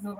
Good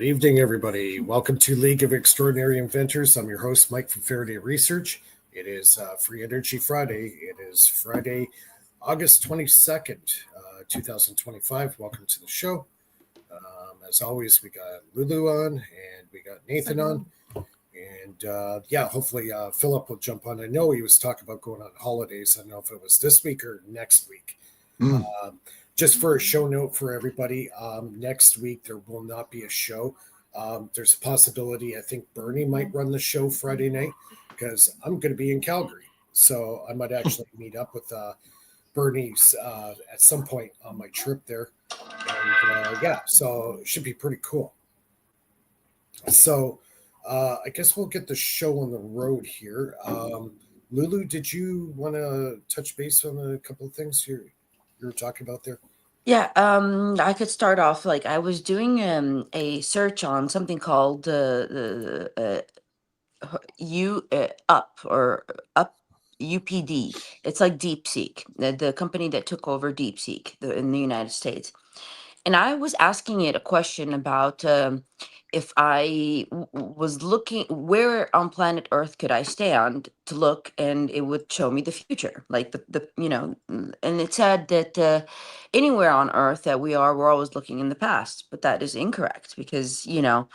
evening, everybody. Welcome to League of Extraordinary Inventors. I'm your host, Mike from Faraday Research. It is Free Energy Friday. It is Friday, August 22nd, 2025. Welcome to the show. As always, we got Lulu on and we got Nathan on. And hopefully Philip will jump on. I know he was talking about going on holidays. I don't know if it was this week or next week. Just for a show note for everybody, next week there will not be a show. There's a possibility, I think Bernie might run the show Friday night because I'm going to be in Calgary. So I might actually meet up with Bernie's at some point on my trip there. And so it should be pretty cool. So I guess we'll get the show on the road here. Lulu, did you want to touch base on a couple of things you were talking about there? Yeah, I could start off like I was doing a search on something called up UPD. It's like DeepSeek, the company that took over DeepSeek in the United States. And I was asking it a question about if I was looking, where on planet Earth could I stand to look, and it would show me the future, like and it said that anywhere on Earth that we're always looking in the past, but that is incorrect because the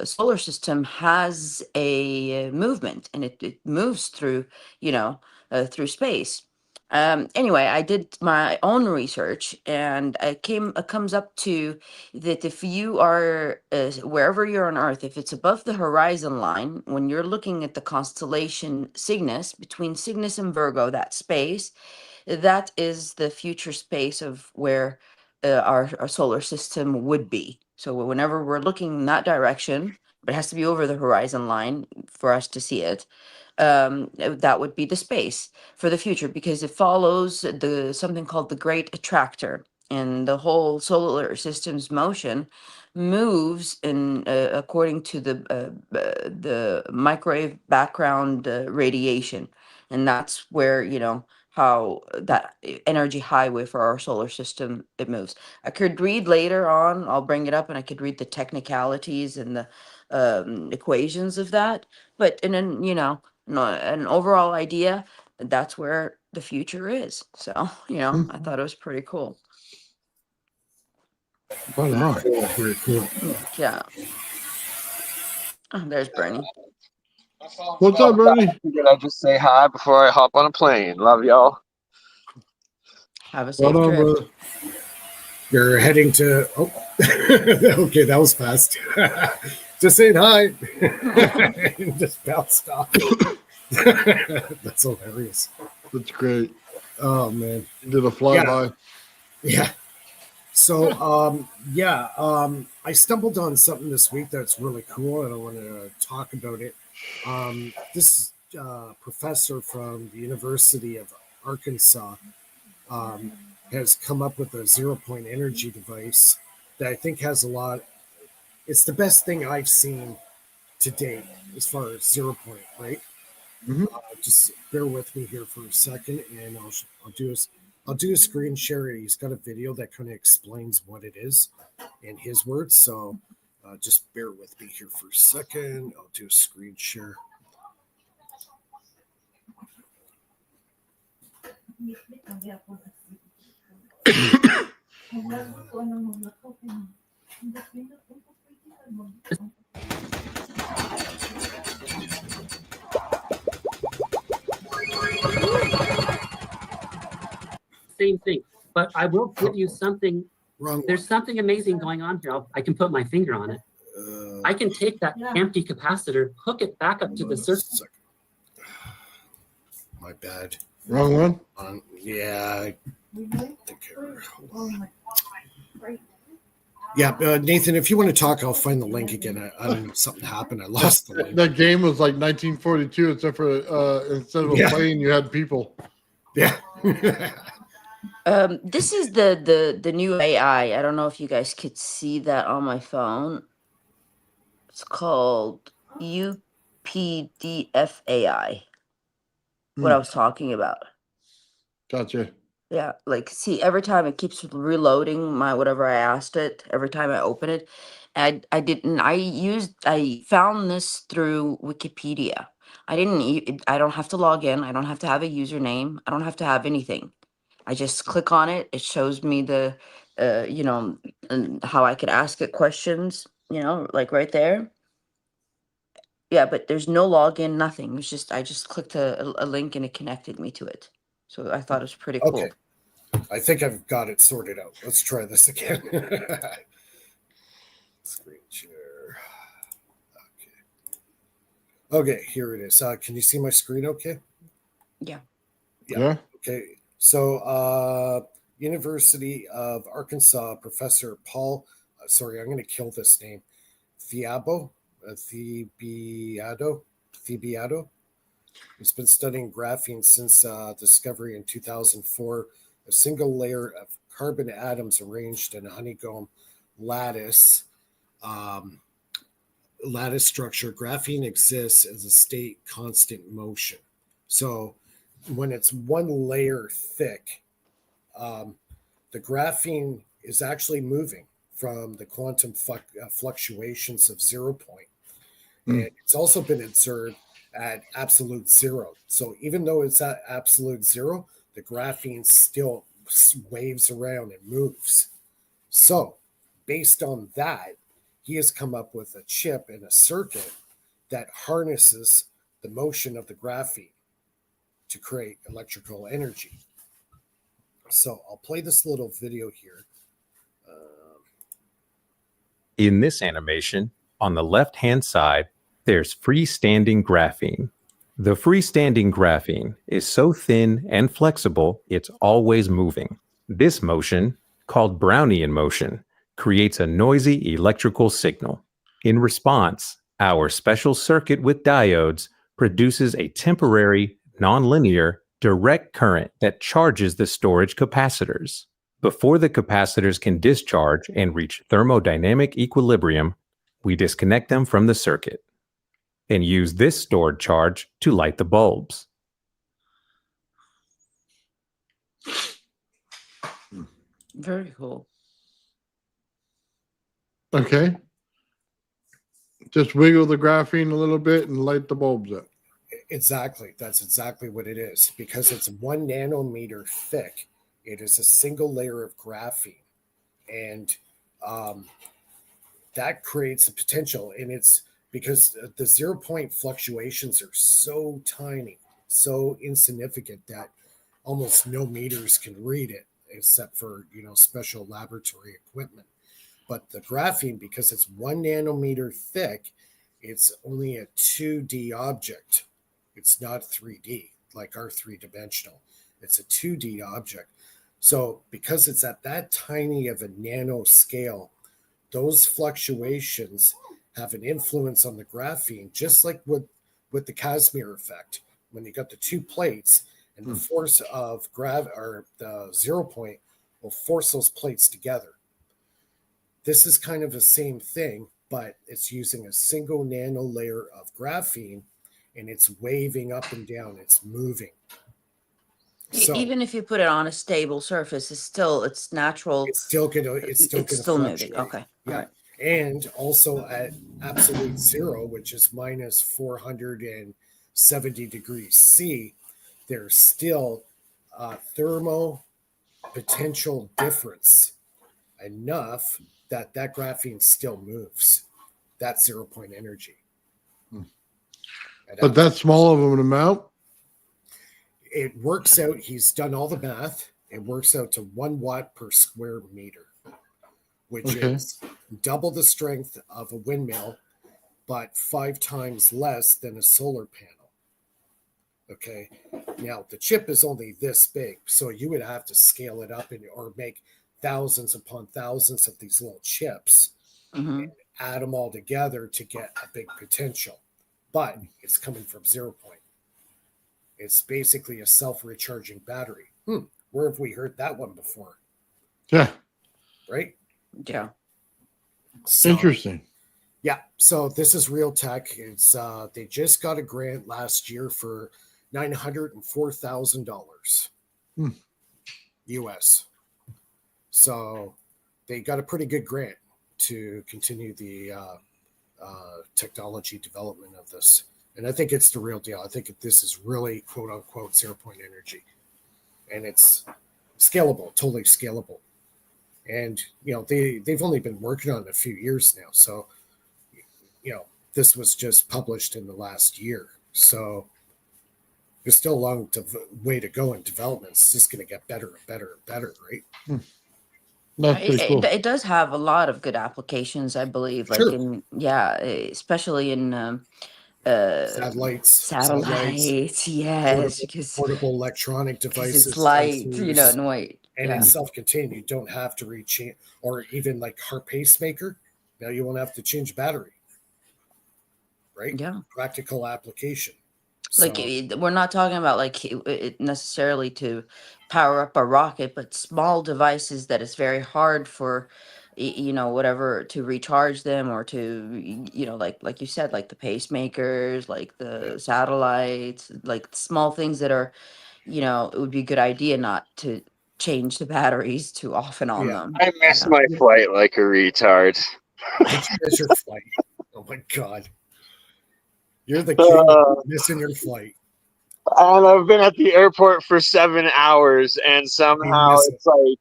solar system has a movement, and it moves through through space. Anyway, I did my own research, and it comes up to that if you are wherever you're on Earth, if it's above the horizon line, when you're looking at the constellation Cygnus, between Cygnus and Virgo, that space, that is the future space of where our solar system would be. So whenever we're looking in that direction, but it has to be over the horizon line for us to see it, that would be the space for the future, because it follows something called the Great Attractor, and the whole solar system's motion moves in according to the microwave background radiation, and that's where how that energy highway for our solar system it moves. I could read later on. I'll bring it up, and I could read the technicalities and the equations of that. But in an overall idea, that's where the future is. So I thought it was pretty cool. Very cool. Yeah. Oh, there's Bernie. What's up, Bernie? Did I just say hi before I hop on a plane? Love y'all. Have a safe trip. You're heading to. Oh, okay, that was fast. Just saying hi. Just bounced off. That's hilarious. That's great. Oh man, You did a flyby. Yeah. So I stumbled on something this week that's really cool, and I want to talk about it. This professor from the University of Arkansas has come up with a 0-point energy device that I think has a lot. It's the best thing I've seen to date as far as 0 point, right? Mhm. Just bear with me here for a second, and I'll do a screen share. He's got a video that kind of explains what it is in his words. So just bear with me here for a second. I'll do a screen share. Same thing, but I will give you something. There's something amazing going on here. I can put my finger on it. I can take that empty capacitor, hook it back up to the surface. My bad. Wrong one? Yeah. Yeah, Nathan, if you want to talk, I'll find the link again. I don't know, something happened. I lost the link. That game was like 1942, except for instead of a plane, you had people. Yeah. This is the new AI. I don't know if you guys could see that on my phone. It's called UPDF AI. What I was talking about. Gotcha. Yeah, like see, every time it keeps reloading my whatever I asked it. Every time I open it, I found this through Wikipedia. I don't have to log in. I don't have to have a username. I don't have to have anything. I just click on it. It shows me the, and how I could ask it questions. Like right there. Yeah, but there's no login, nothing. It's just I just clicked a link and it connected me to it. So I thought it was pretty cool. Okay. I think I've got it sorted out. Let's try this again. Screen share. Okay, here it is. Can you see my screen okay? Yeah. Yeah. Okay. So, University of Arkansas professor Paul, sorry, I'm going to kill this name, Thebiado, has been studying graphene since discovery in 2004. A single layer of carbon atoms arranged in a honeycomb lattice structure. Graphene exists as a state constant motion. So when it's one layer thick, the graphene is actually moving from the quantum fluctuations of 0 point. And it's also been observed at absolute zero. So even though it's at absolute zero, the graphene still waves around and moves. So based on that, he has come up with a chip and a circuit that harnesses the motion of the graphene to create electrical energy. So I'll play this little video here. In this animation, on the left-hand side, there's freestanding graphene. The freestanding graphene is so thin and flexible, it's always moving. This motion, called Brownian motion, creates a noisy electrical signal. In response, our special circuit with diodes produces a temporary, nonlinear, direct current that charges the storage capacitors. Before the capacitors can discharge and reach thermodynamic equilibrium, we disconnect them from the circuit and use this stored charge to light the bulbs. Very cool. Okay. Just wiggle the graphene a little bit and light the bulbs up. Exactly. That's exactly what it is. Because it's 1 nanometer thick, it is a single layer of graphene. And that creates a potential. And it's because the 0 point fluctuations are so tiny, so insignificant that almost no meters can read it, except for special laboratory equipment. But the graphene, because it's 1 nanometer thick, it's only a 2D object. It's not 3D like our 3-dimensional. It's a 2D object. So because it's at that tiny of a nano scale, those fluctuations have an influence on the graphene, just like with the Casimir effect. When you got the two plates and the force of the 0 point will force those plates together. This is kind of the same thing, but it's using a single nano layer of graphene, and it's waving up and down. It's moving. So even if you put it on a stable surface, it's natural. It's still gonna moving. Okay. Yeah. All right. And also at absolute zero, which is minus 470 degrees C, there's still a thermo potential difference enough that graphene still moves. That's 0 point energy. But that's small of an amount? It works out, he's done all the math, it works out to 1 watt per square meter, which is double the strength of a windmill, but 5 times less than a solar panel. Okay. Now the chip is only this big, so you would have to scale it up or make thousands upon thousands of these little chips, Hmm. add them all together to get a big potential. But it's coming from 0 point. It's basically a self-recharging battery. Where have we heard that one before? Yeah. Right? Yeah. So, Interesting. yeah. So this is real tech. It's they just got a grant last year for $904,000 US. So they got a pretty good grant to continue the technology development of this. And I think it's the real deal. I think this is really quote unquote 0 point energy. And it's scalable, totally scalable. And, they've only been working on it a few years now. So, this was just published in the last year. So there's still a long way to go in development. It's just going to get better and better and better, right? That's pretty cool. It does have a lot of good applications, I believe. Like Sure. especially in Satellites, yes, because portable electronic it's devices, light, sensors, and white. and Yeah. it's self-contained. You don't have to rechange, or even like heart pacemaker. Now you won't have to change battery, right? Yeah. Practical application. Like So, we're not talking about like it necessarily to power up a rocket, but small devices that it's very hard for whatever to recharge them, or to like you said, like the pacemakers, like the satellites, like small things that are, it would be a good idea not to change the batteries too often on yeah. them. I missed Yeah. my flight like a retard. Did you miss your flight? Oh my God. You're the king of missing your flight. And I've been at the airport for 7 hours, and You somehow miss it. it's like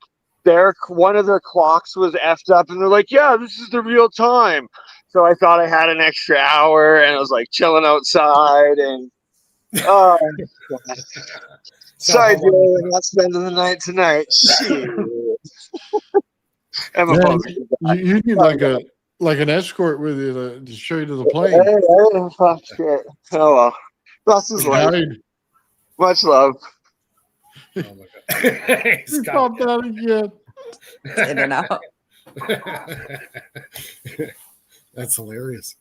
one of their clocks was effed up, and they're like, "Yeah, this is the real time." So I thought I had an extra hour, and I was like chilling outside, and oh, God. So Sorry, how long Joey, was I'm not spending the night tonight. Shit. I'm a Yeah, bummer. you need like an escort with you to show you to the plane. Hey, fuck shit. Oh well, that's his life. Guide. Much love. Oh my God. He's got Stop that again. In and out. That's hilarious.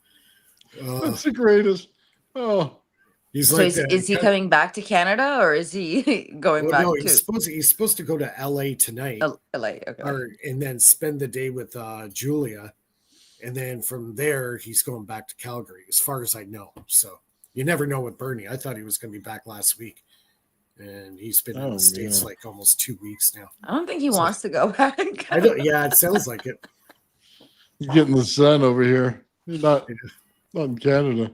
That's the greatest. Oh, He's So like is he coming back to Canada, or is he going back no, to he's supposed to go to LA tonight, LA? Okay. and then spend the day with Julia, and then from there he's going back to Calgary, as far as I know. So you never know with Bernie. I thought he was going to be back last week, and he's been in the States like almost 2 weeks now. I don't think he wants to go back. I don't. Yeah, it sounds like it. you're getting the sun over here. You're not in Canada.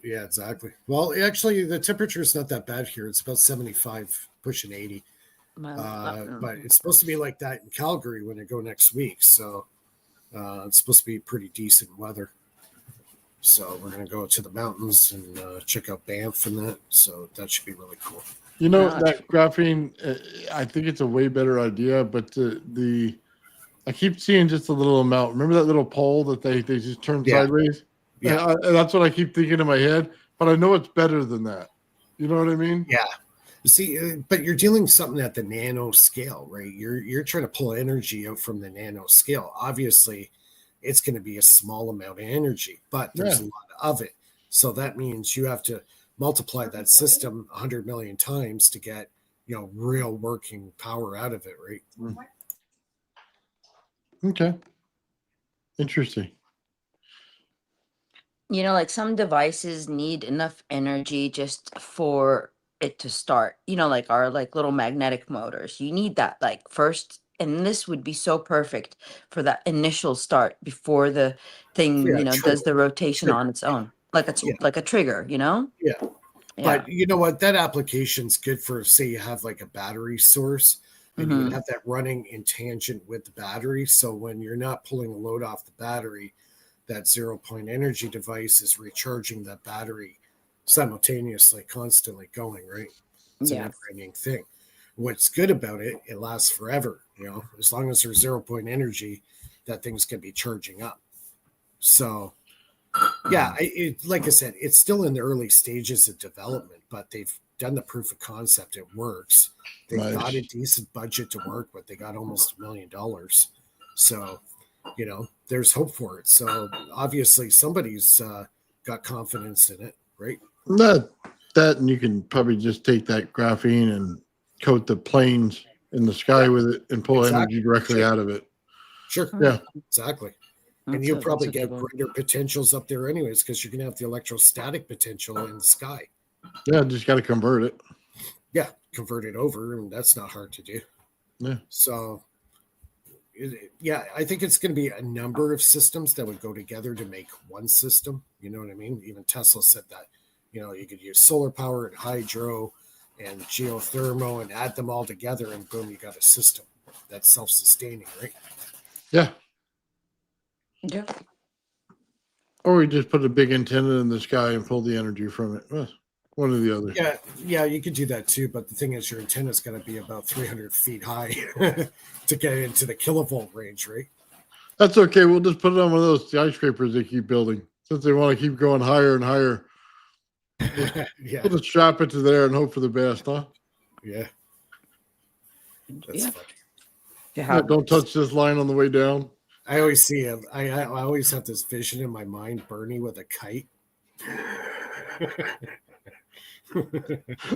Yeah, exactly. Well, actually, the temperature is not that bad here. It's about 75, pushing 80. But it's supposed to be like that in Calgary when I go next week. So it's supposed to be pretty decent weather. So we're going to go to the mountains and check out Banff and that. So that should be really cool. You know, that graphene, I think it's a way better idea, but I keep seeing just a little amount. Remember that little pole that they just turn sideways? Yeah. And that's what I keep thinking in my head, but I know it's better than that. You know what I mean? Yeah. See, but you're dealing with something at the nano scale, right? You're trying to pull energy out from the nano scale. Obviously, it's going to be a small amount of energy, but there's a lot of it. So that means you have to multiply that system 100 million times to get, real working power out of it, right? Okay. Interesting. Like some devices need enough energy just for it to start. Like our little magnetic motors. You need that like first, and this would be so perfect for that initial start before the thing, does the rotation on its own. Like like a trigger, Yeah. Yeah. But you know what? That application's good for, say, you have like a battery source and you have that running in tangent with the battery. So when you're not pulling a load off the battery, that 0 point energy device is recharging that battery simultaneously, constantly going, right? It's a never-ending thing. What's good about it, it lasts forever. As long as there's 0 point energy, that thing's going to be charging up. So, yeah, like I said, it's still in the early stages of development, but they've done the proof of concept. It works. They've Nice. got a decent budget to work with. They got almost $1 million. So, there's hope for it. So obviously somebody's got confidence in it, right? That and you can probably just take that graphene and coat the planes in the sky with it and pull energy directly out of it. Sure. Yeah. Exactly. And you'll probably get greater potentials up there anyways, because you're going to have the electrostatic potential in the sky. Yeah, just got to convert it. Yeah, convert it over, and that's not hard to do. Yeah. So, I think it's going to be a number of systems that would go together to make one system. You know what I mean? Even Tesla said that, you could use solar power and hydro and geothermal and add them all together, and boom, you got a system that's self-sustaining, right? Yeah. Yeah. Or we just put a big antenna in the sky and pull the energy from it. Well, one or the other. Yeah, you could do that too. But the thing is, your antenna's going to be about 300 feet high to get into the kilovolt range, right? That's okay. We'll just put it on one of those skyscrapers they keep building. Since they want to keep going higher and higher. Yeah. We'll just strap it to there and hope for the best, huh? Yeah. That's funny. Yeah, don't touch this line on the way down. I always see him. I always have this vision in my mind, Bernie with a kite.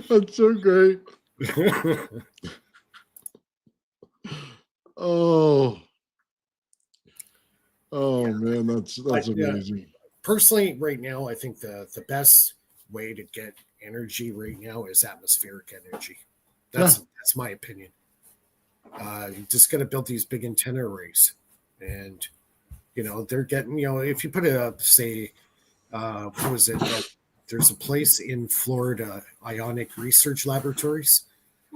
That's so great. Oh man, that's amazing. Personally, right now, I think the best way to get energy right now is atmospheric energy. That's my opinion. You just got to build these big antenna arrays, and they're getting, if you put it up, say, what was it? There's a place in Florida, Ionic Research Laboratories.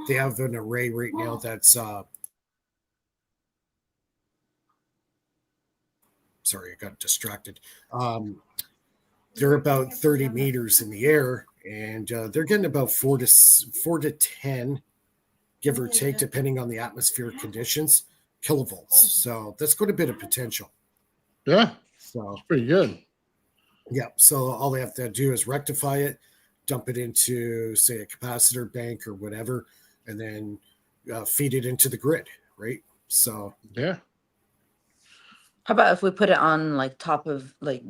They have an array right now that's sorry, I got distracted. They're about 30 meters in the air, and they're getting about 4 to 10, give or take, depending on the atmospheric conditions, kilovolts. So that's quite a bit of potential. Yeah, so it's pretty good. Yeah, so all they have to do is rectify it, dump it into, say, a capacitor bank or whatever, and then feed it into the grid, right? So yeah. How about if we put it on like top of like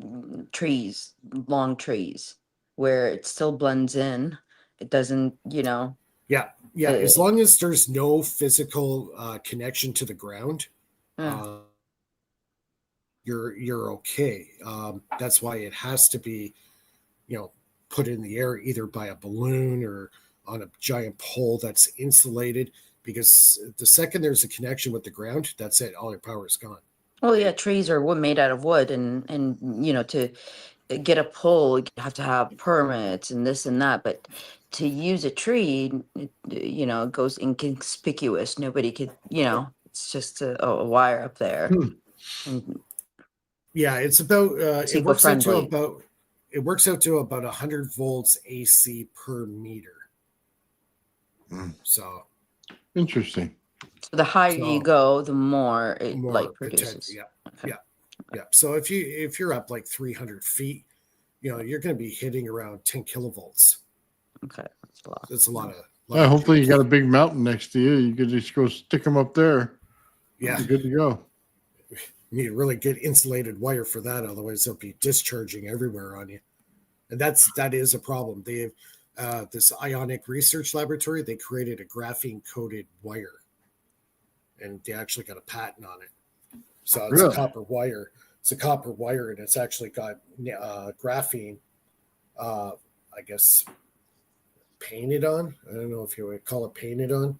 trees, long trees, where it still blends in? It doesn't, Yeah. As long as there's no physical connection to the ground, you're okay. That's why it has to be, put in the air either by a balloon or on a giant pole that's insulated. Because the second there's a connection with the ground, that's it. All your power is gone. Oh yeah, trees are made out of wood, and to get a pole, you have to have permits and this and that. But to use a tree, it goes inconspicuous. Nobody could, it's just a wire up there. And yeah, it's about it works out to about 100 volts AC per meter. So interesting. So the higher you go, the more it produces. Yeah. So if you're up like 300 feet, you're going to be hitting around 10 kilovolts. Okay, that's a lot. That's a lot of. Hopefully you got a big mountain next to you. You could just go stick them up there. Yeah, you're good to go. You need a really good insulated wire for that, otherwise they'll be discharging everywhere on you, and that is a problem. They this Ionic Research Laboratory, they created a graphene coated wire, and they actually got a patent on it. So it's a copper wire. It's a copper wire, and it's actually got graphene, I guess, painted on. I don't know if you would call it painted on.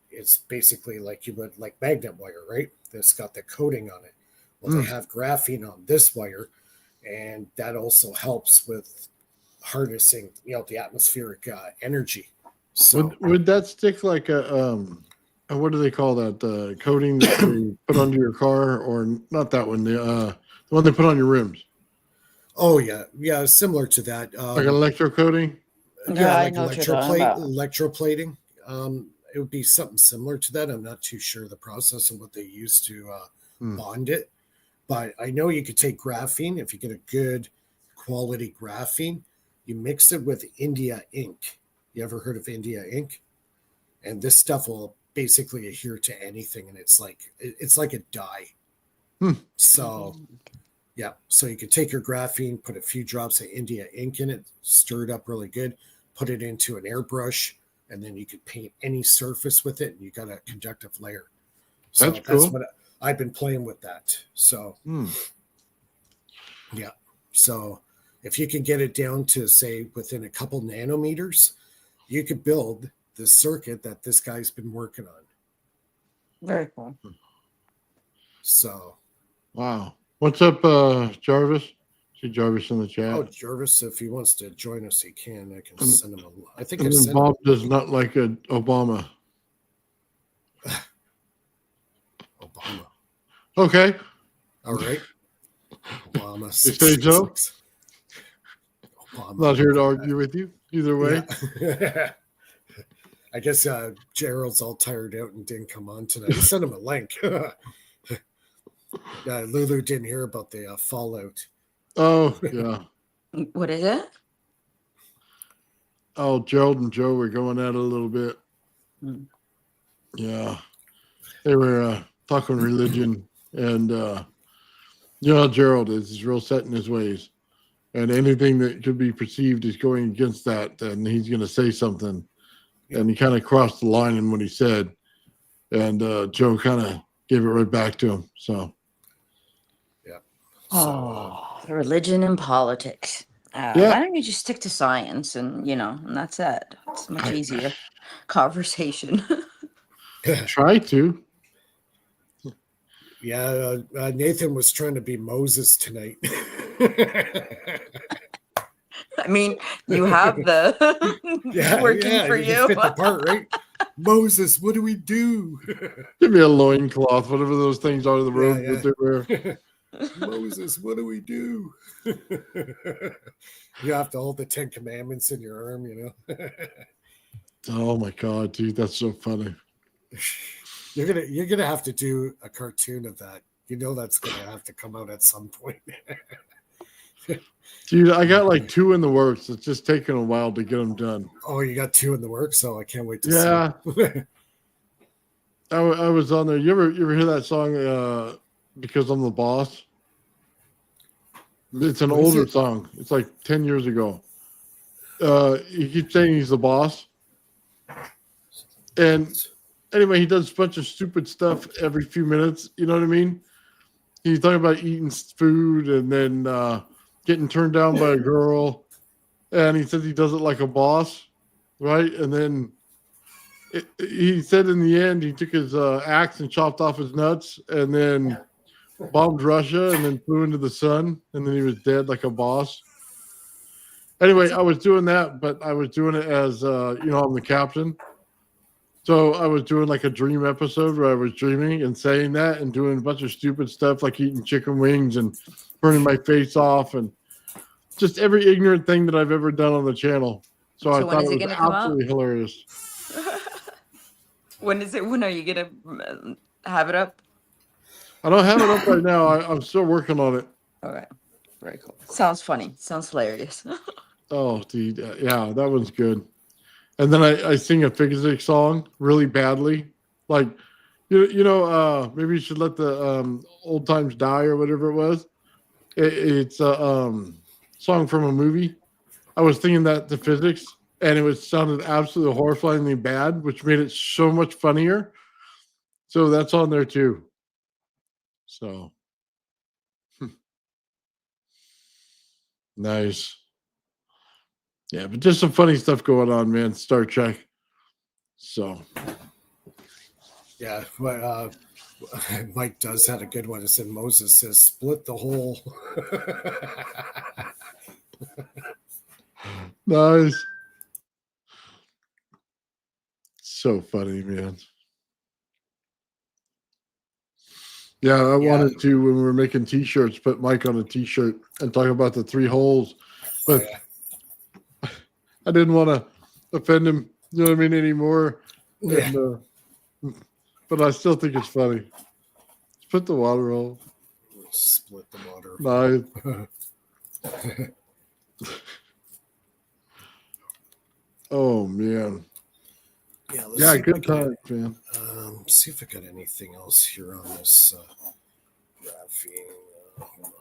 It's basically like you would like magnet wire, right? That's got the coating on it. Well, they have graphene on this wire, and that also helps with harnessing, the atmospheric energy. So would that stick like a what do they call that? The coating that they put under your car, or not that one? The one they put on your rims. Oh yeah, similar to that. Like an electro coating. Yeah, like electroplating. It would be something similar to that. I'm not too sure the process and what they use to bond it, but I know you could take graphene. If you get a good quality graphene, you mix it with India ink, You ever heard of India ink? And this stuff will basically adhere to anything, and it's like a dye. So yeah, so you could take your graphene, put a few drops of India ink in it, stir it up really good, put it into an airbrush, and then you could paint any surface with it, and you got a conductive layer. So That's cool. what I've been playing with that. So yeah, so if you can get it down to, say, within a couple nanometers, you could build the circuit that this guy's been working on. Very cool. So wow. What's up, Jarvis? See Jarvis in the chat. oh, Jarvis, if he wants to join us, he can. I can send him I think I And sent Bob him. does not like Obama. Obama. Okay. All right. Obama. You say so? Obama. Not here to argue with you either way. Yeah. I guess Gerald's all tired out and didn't come on tonight. I sent him a link. Lulu didn't hear about the fallout. Oh, yeah. What is it? Oh, Gerald and Joe were going at it a little bit. Mm. Yeah. They were talking religion. And, you know how Gerald is. He's real set in his ways. And anything that could be perceived as going against that, then he's going to say something. And he kind of crossed the line in what he said. And Joe kind of gave it right back to him. So. Yeah. Oh, religion and politics. Yeah. Why don't you just stick to science and that's it. It's much easier conversation. Try to. Yeah, Nathan was trying to be Moses tonight. I mean, you have the working for you. Fit the part, right? Moses, what do we do? Give me a loincloth, whatever those things are, the robe that they wear. Moses, what do we do? You have to hold the 10 Commandments in your arm, Oh my God, dude, that's so funny. You're gonna have to do a cartoon of that. That's gonna have to come out at some point. Dude, I got like 2 in the works. It's just taking a while to get them done. Oh, you got 2 in the works, so I can't wait to see. I was on there. You ever hear that song, Because I'm the Boss? It's an older song. It's like 10 years ago. He keeps saying he's the boss. And anyway, he does a bunch of stupid stuff every few minutes. You know what I mean? He's talking about eating food and then getting turned down by a girl. And he says he does it like a boss, right? And then he said in the end, he took his axe and chopped off his nuts and then bombed Russia and then flew into the sun. And then he was dead like a boss. Anyway, I was doing that, but I was doing it as, I'm the captain. So I was doing like a dream episode where I was dreaming and saying that and doing a bunch of stupid stuff like eating chicken wings and burning my face off and just every ignorant thing that I've ever done on the channel. So I thought it was absolutely hilarious. When are you going to have it up? I don't have it up right now. I'm still working on it. Okay. Very cool. Sounds funny. Sounds hilarious. Oh, dude. Yeah, that one's good. And then I sing a physics song really badly. Like, maybe you should let the old times die or whatever it was. It's a song from a movie. I was singing that to physics, and it sounded absolutely horrifyingly bad, which made it so much funnier. So that's on there too. So nice. Yeah, but just some funny stuff going on, man. Star Trek. So yeah, but Mike does have a good one. It said Moses says split the hole. Nice. So funny, man. Yeah, I wanted to, when we were making t-shirts, put Mike on a t-shirt and talk about the 3 holes. But I didn't want to offend him, you know what I mean, anymore. Yeah. And, but I still think it's funny. Split the water hole. Split the water. Nice. Oh man. Yeah, Yeah, good times, man. See if I got anything else here on this graphene. Hold on.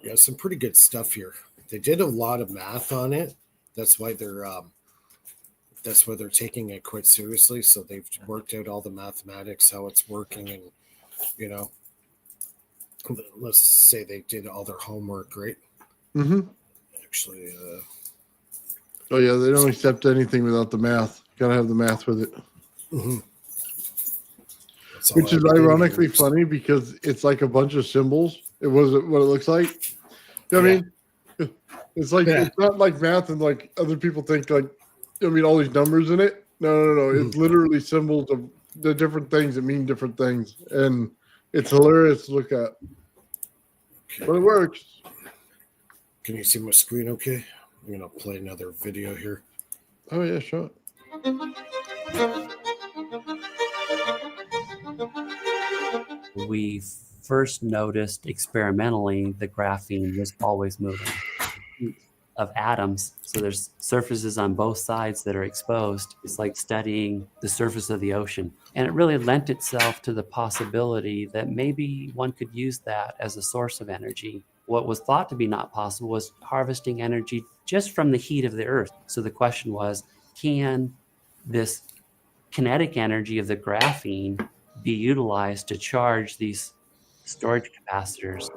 Yeah, some pretty good stuff here. They did a lot of math on it. That's why they're taking it quite seriously. So they've worked out all the mathematics, how it's working, and you know, let's say they did all their homework, right? Mm-hmm. Actually, Oh yeah, they don't accept anything without the math. Got to have the math with it. mm-hmm. Which is ironically funny because it's like a bunch of symbols. It wasn't what it looks like. You know what I mean? It's like it's not like math and like other people think like all these numbers in it. No. Mm-hmm. It's literally symbols of the different things that mean different things. And it's hilarious to look at. Okay. But it works. Can you see my screen okay? I'm gonna play another video here. Oh yeah, sure. We first noticed experimentally the graphene was always moving of atoms. So there's surfaces on both sides that are exposed. It's like studying the surface of the ocean. And it really lent itself to the possibility that maybe one could use that as a source of energy. What was thought to be not possible was harvesting energy just from the heat of the earth. So the question was, can this kinetic energy of the graphene be utilized to charge these storage capacitors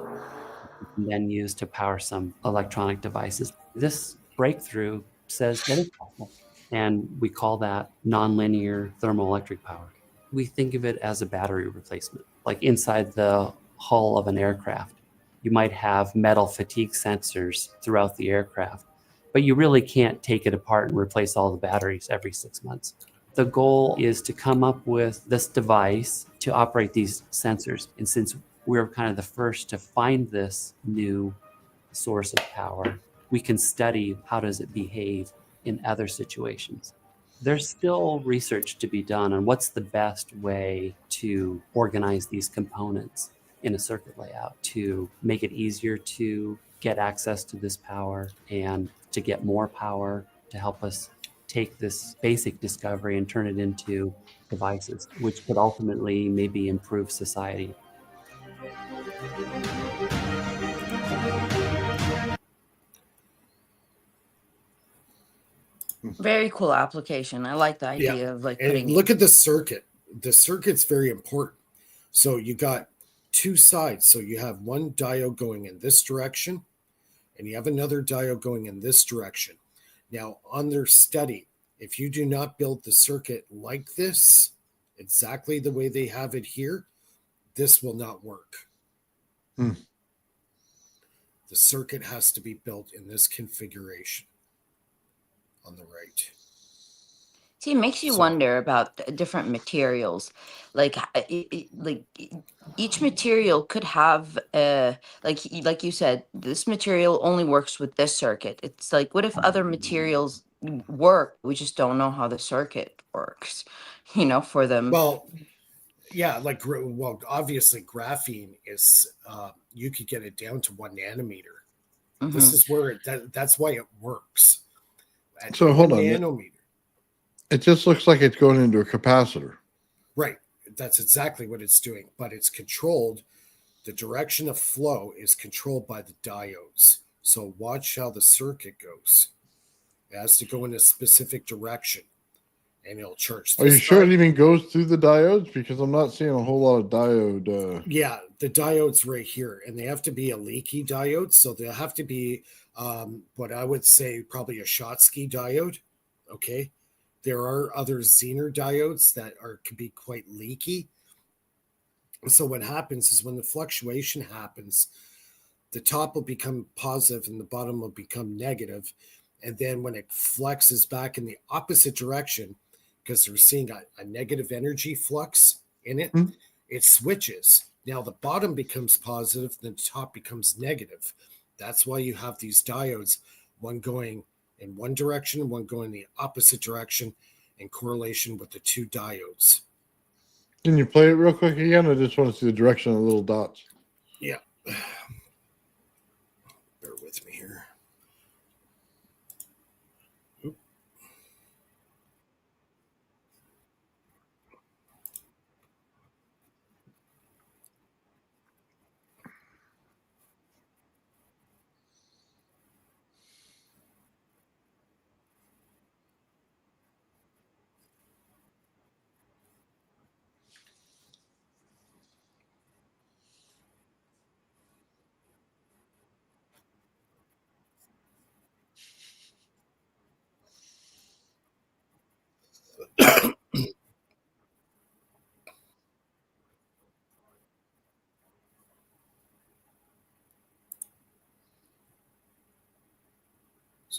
and then used to power some electronic devices? This breakthrough says that it's possible. And we call that nonlinear thermoelectric power. We think of it as a battery replacement, like inside the hull of an aircraft. You might have metal fatigue sensors throughout the aircraft, but you really can't take it apart and replace all the batteries every 6 months. The goal is to come up with this device to operate these sensors. And since we're kind of the first to find this new source of power, we can study how does it behave in other situations. There's still research to be done on what's the best way to organize these components in a circuit layout to make it easier to get access to this power and to get more power to help us take this basic discovery and turn it into devices, which could ultimately maybe improve society. Very cool application. I like the idea of like putting. And look at the circuit. The circuit's very important. So you got two sides. So you have one diode going in this direction, and you have another diode going in this direction. Now, on their study, if you do not build the circuit like this, exactly the way they have it here, this will not work. The circuit has to be built in this configuration on the right. See, it makes you wonder about different materials. Like, like each material could have, like you said, this material only works with this circuit. It's like, what if other materials work? We just don't know how the circuit works, for them. Well, yeah, obviously graphene is, you could get it down to 1 nanometer. Mm-hmm. This is where that's why it works. So hold on. Nanometer. It just looks like it's going into a capacitor. Right. That's exactly what it's doing, but it's controlled. The direction of flow is controlled by the diodes. So watch how the circuit goes. It has to go in a specific direction, and it'll charge. Are you sure it even goes through the diodes? Because I'm not seeing a whole lot of diode. Yeah, the diode's right here, and they have to be a leaky diode. So they'll have to be what I would say probably a Schottky diode. Okay. There are other Zener diodes that can be quite leaky. So what happens is when the fluctuation happens, the top will become positive and the bottom will become negative. And then when it flexes back in the opposite direction, because they're seeing a negative energy flux in it, it switches. Now the bottom becomes positive, then the top becomes negative. That's why you have these diodes, one going in one direction, one going the opposite direction in correlation with the two diodes. Can you play it real quick again? I just want to see the direction of the little dots. Yeah. Bear with me here.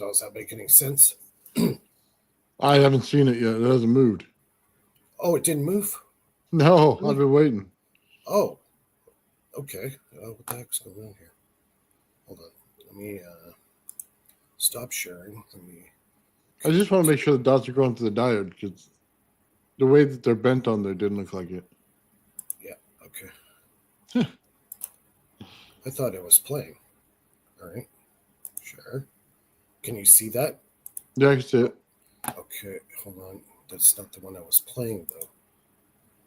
So does that make any sense? I haven't seen it yet. It hasn't moved. Oh, it didn't move? No, I've been waiting. Oh, okay. What the heck's going on here? Hold on. Let me stop sharing. Let me. I just want to make sure the dots are going to the diode because the way that they're bent on there didn't look like it. Yeah. Okay. I thought it was playing. All right. Sure. Can you see that? Yeah, I can see it. Okay. Hold on. That's not the one I was playing though.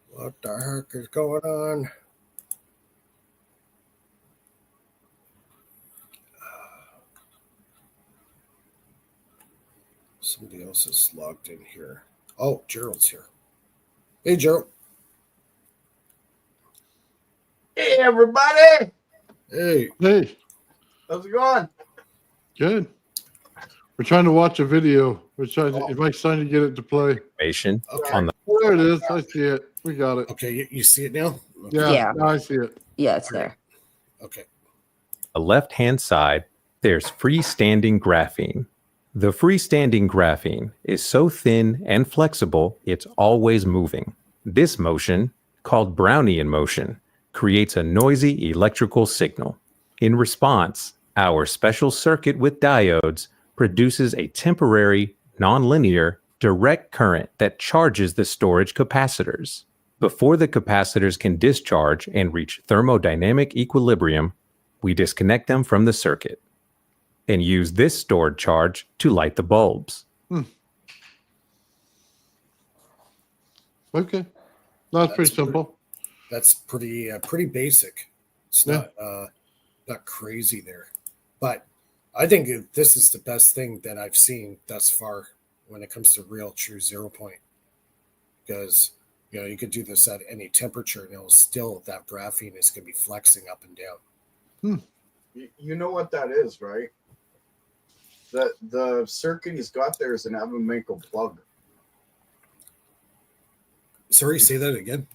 What the heck is going on? Somebody else is logged in here. Oh, Gerald's here. Hey, Gerald. Hey, everybody. Hey. Hey, How's it going? good. We're trying to watch a video. We're trying to, Mike's trying to get it to play. Information Okay. on the There it is. I see it. We got it. Okay. You see it now? Okay. Yeah, Yeah. now I see it. Yeah, it's there. Okay. left-hand side, there's freestanding graphene. The freestanding graphene is so thin and flexible, it's always moving. This motion, called Brownian motion, creates a noisy electrical signal. In response, our special circuit with diodes produces a temporary, nonlinear, direct current that charges the storage capacitors. Before the capacitors can discharge and reach thermodynamic equilibrium, we disconnect them from the circuit and use this stored charge to light the bulbs. Okay. That's pretty simple. That's pretty basic. It's Yeah. not crazy there, but I think this is the best thing that I've seen thus far when it comes to real true 0 point, because you could do this at any temperature and it'll still, that graphene is going to be flexing up and down. You know what that is, right? The circuit he's got there is an Abamanco plug. Sorry, say that again.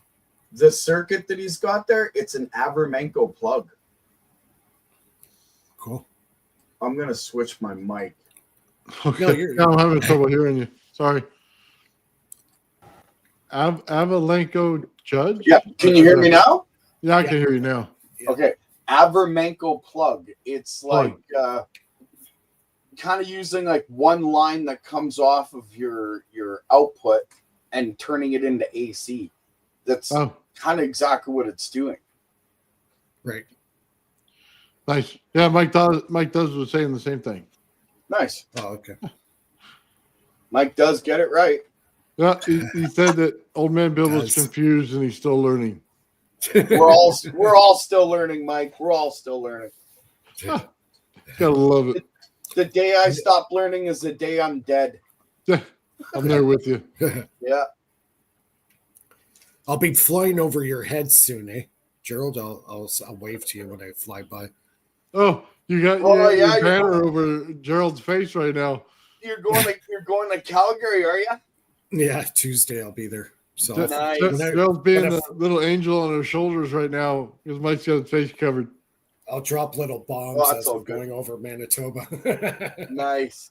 The circuit that he's got there, it's an Abamanco plug. Cool. I'm gonna switch my mic. Okay. No, you're- Now I'm having trouble hearing you. Sorry. Avalenko Judge? Yeah, can you hear me now? Yeah, I can hear you now. Yeah. Okay, Abamanco plug. It's like kind of using like one line that comes off of your output and turning it into AC. That's Oh, kind of exactly what it's doing. Right. nice. Yeah, Mike does was saying the same thing. Nice. Oh, okay. Mike does get it right. Yeah, he said that old man Bill was Guys. confused and he's still learning. We're all still learning, Mike. We're all still learning. Gotta love it. The day I stop learning is the day I'm dead. Yeah, I'm there with you. Yeah. I'll be flying over your head soon, eh, Gerald? I'll wave to you when I fly by. Oh, you got Oh, your yeah, banner over Gerald's face right now. You're going to Calgary, are you? Yeah, Tuesday I'll be there. So Nice. Gerald's being when I- the little angel on her shoulders right now because Mike's got his face covered. I'll drop little bombs Oh, that's as all I'm good. going over Manitoba. Nice.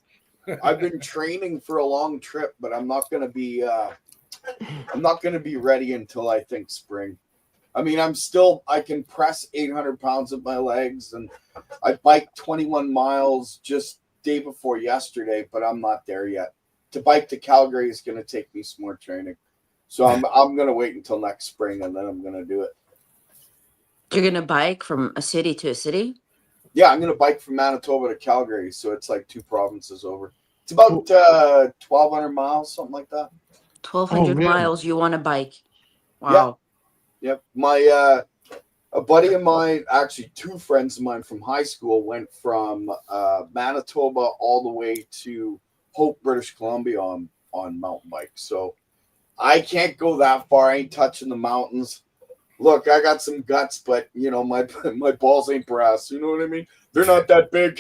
I've been training for a long trip, but I'm not gonna be ready until I think spring. I mean, I can press 800 pounds with my legs, and I biked 21 miles just day before yesterday, but I'm not there yet. To bike to Calgary is going to take me some more training. So I'm going to wait until next spring, and then I'm going to do it. You're gonna bike from a city to a city? Yeah, I'm going to bike from Manitoba to Calgary, so it's like 2 provinces over. It's about 1,200 miles, something like that. 1,200 man. miles. You want to bike? Wow. Yep. My a buddy of mine, actually 2 friends of mine from high school, went from Manitoba all the way to Hope, British Columbia on mountain bike. So I can't go that far. I ain't touching the mountains. Look, I got some guts, but my balls ain't brass. You know what I mean? They're not that big.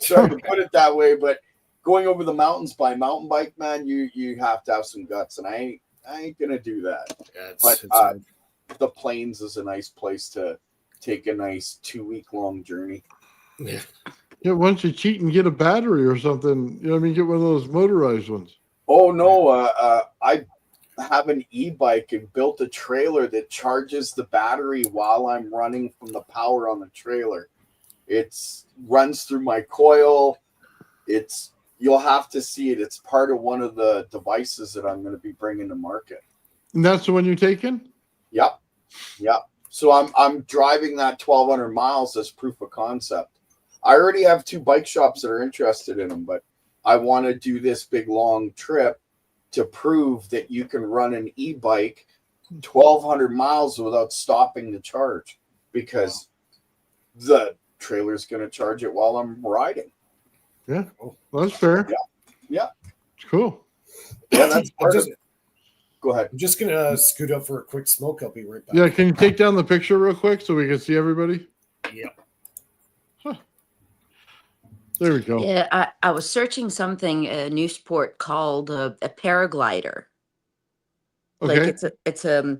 Sorry to put it that way, but going over the mountains by mountain bike, man, you have to have some guts, and I ain't gonna do that. Yeah, But hard. the plains is a nice place to take a nice 2-week long journey. Yeah. Yeah, why don't you cheat and get a battery or something? You know what I mean? Get one of those motorized ones. Oh no, I have an e-bike and built a trailer that charges the battery while I'm running from the power on the trailer. It's runs through my coil. You'll have to see it. It's part of one of the devices that I'm going to be bringing to market. And that's the one you're taking? Yep. So I'm driving that 1,200 miles as proof of concept. I already have 2 bike shops that are interested in them, but I want to do this big long trip to prove that you can run an e-bike 1,200 miles without stopping to charge, because the trailer's going to charge it while I'm riding. Yeah, well, that's fair. Yeah. It's cool. Yeah, that's part of it. Go ahead. I'm just gonna scoot up for a quick smoke. I'll be right back. Yeah, can you take down the picture real quick so we can see everybody? Yep. There we go. Yeah, I was searching something, a new sport called a paraglider. Like Okay. it's a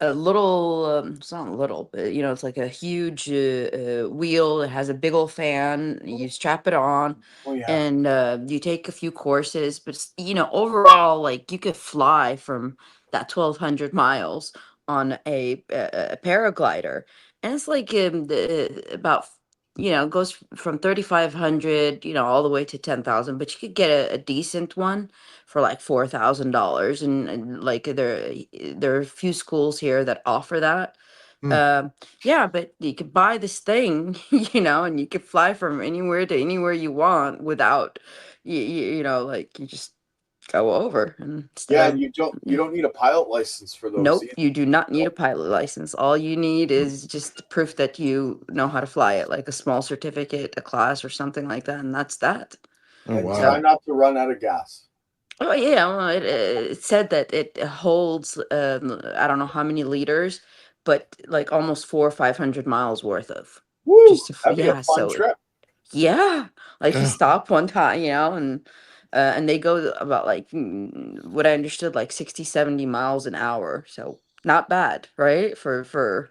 little it's not little, but you know, it's like a huge wheel. It has a big old fan. You strap it on, Oh yeah. and you take a few courses. But you know, overall, like you could fly from that 1,200 miles on a paraglider, and it's like about you know, goes from 3,500, you know, all the way to 10,000. But you could get a decent one for like $4,000, and like there are a few schools here that offer that. Hmm. Yeah, but you could buy this thing, you know, and you could fly from anywhere to anywhere you want without you know, like you just go over and Yeah, instead and you don't need a pilot license for those nope, either. you do not need a pilot license. All you need is just proof that you know how to fly it, like a small certificate, a class, or something like that, and that's that. Oh, And wow. try not to run out of gas. Oh yeah, well, it said that it holds I don't know how many liters, but like almost 400 or 500 miles worth of. Woo! Just to, That'd be a yeah, fun so trip. yeah, like you Yeah. stop one time, you know, and they go about like what I understood like 60, 70 miles an hour, so not bad, right? For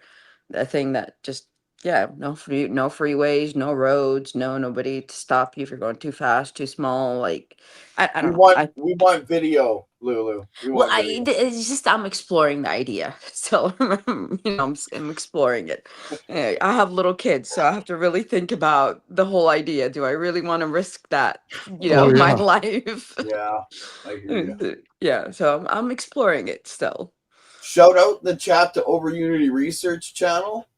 a thing that just yeah, no freeways, no roads, nobody to stop you if you're going too fast, too small, like I We don't know. we want video, Lulu. We Well, want video. it's just I'm exploring the idea. So, you know, I'm exploring it. I have little kids, so I have to really think about the whole idea. Do I really want to risk that, you know, Oh, my yeah. life? Yeah, I hear you. Yeah, so I'm exploring it still. Shout out in the chat to Over Unity Research channel.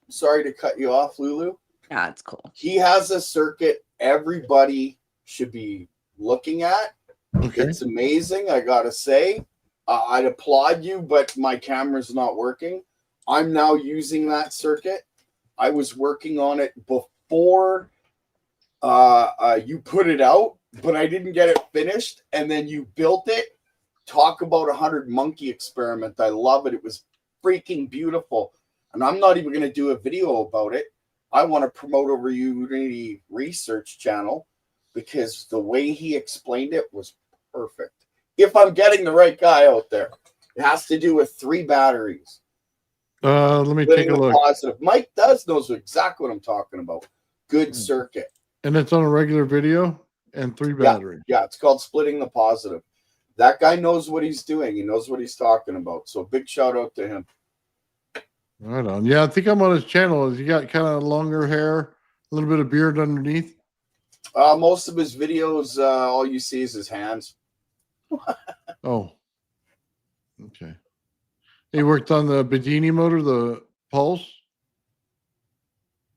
Sorry to cut you off, Lulu. Yeah, it's cool. He has a circuit everybody should be looking at. Okay. It's amazing, I gotta say. I'd applaud you, but my camera's not working. I'm now using that circuit. I was working on it before you put it out, but I didn't get it finished. And then you built it. Talk about 100 monkey experiment. I love it. It was freaking beautiful. And I'm not even going to do a video about it. I want to promote Over Unity Research channel because the way he explained it was perfect. If I'm getting the right guy out there, it has to do with 3 batteries. Let me take a look. Positive. Mike knows exactly what I'm talking about. Good circuit. And it's on a regular video and 3 batteries. Yeah, it's called Splitting the Positive. That guy knows what he's doing. He knows what he's talking about. So big shout out to him. Right on. Yeah, I think I'm on his channel. Has he got kind of longer hair, a little bit of beard underneath? Most of his videos, all you see is his hands. Oh. Okay. He worked on the Bedini motor, the Pulse?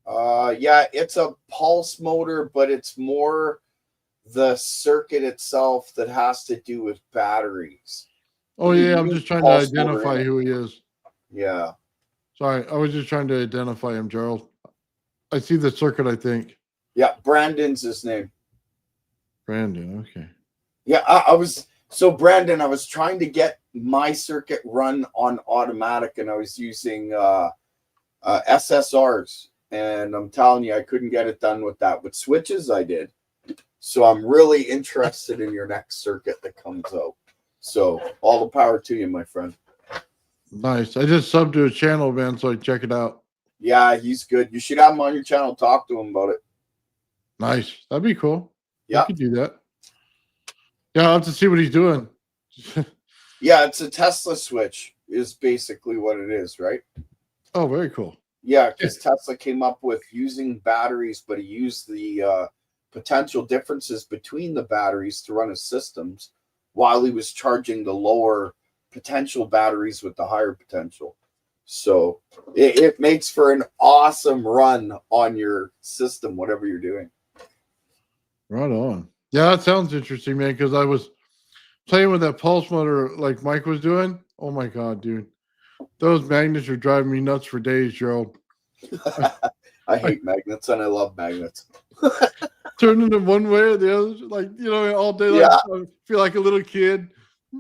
Yeah, it's a pulse motor, but it's more the circuit itself that has to do with batteries. Oh, yeah, I'm just trying to Pulse motor identify in it. who he is. Yeah. Sorry, I was just trying to identify him, Charles. I see the circuit, I think. Yeah, Brandon's his name. Brandon, okay. Yeah, Brandon, I was trying to get my circuit run on automatic, and I was using SSRs, and I'm telling you, I couldn't get it done with that. With switches, I did. So I'm really interested in your next circuit that comes out. So all the power to you, my friend. Nice. I just subbed to a channel, man, so I check it out. Yeah, he's good. You should have him on your channel. Talk to him about it. Nice. That'd be cool. Yeah. You could do that. Yeah, I'll have to see what he's doing. Yeah, it's a Tesla switch is basically what it is, right? Oh, very cool. Yeah, because Tesla came up with using batteries, but he used the potential differences between the batteries to run his systems while he was charging the lower potential batteries with the higher potential. So it makes for an awesome run on your system, whatever you're doing. Right on. Yeah, that sounds interesting, man, because I was playing with that pulse motor like Mike was doing. Oh my God, dude. Those magnets are driving me nuts for days, Joe. I hate magnets and I love magnets. Turning them one way or the other, like, all day. Like, Yeah. I feel like a little kid.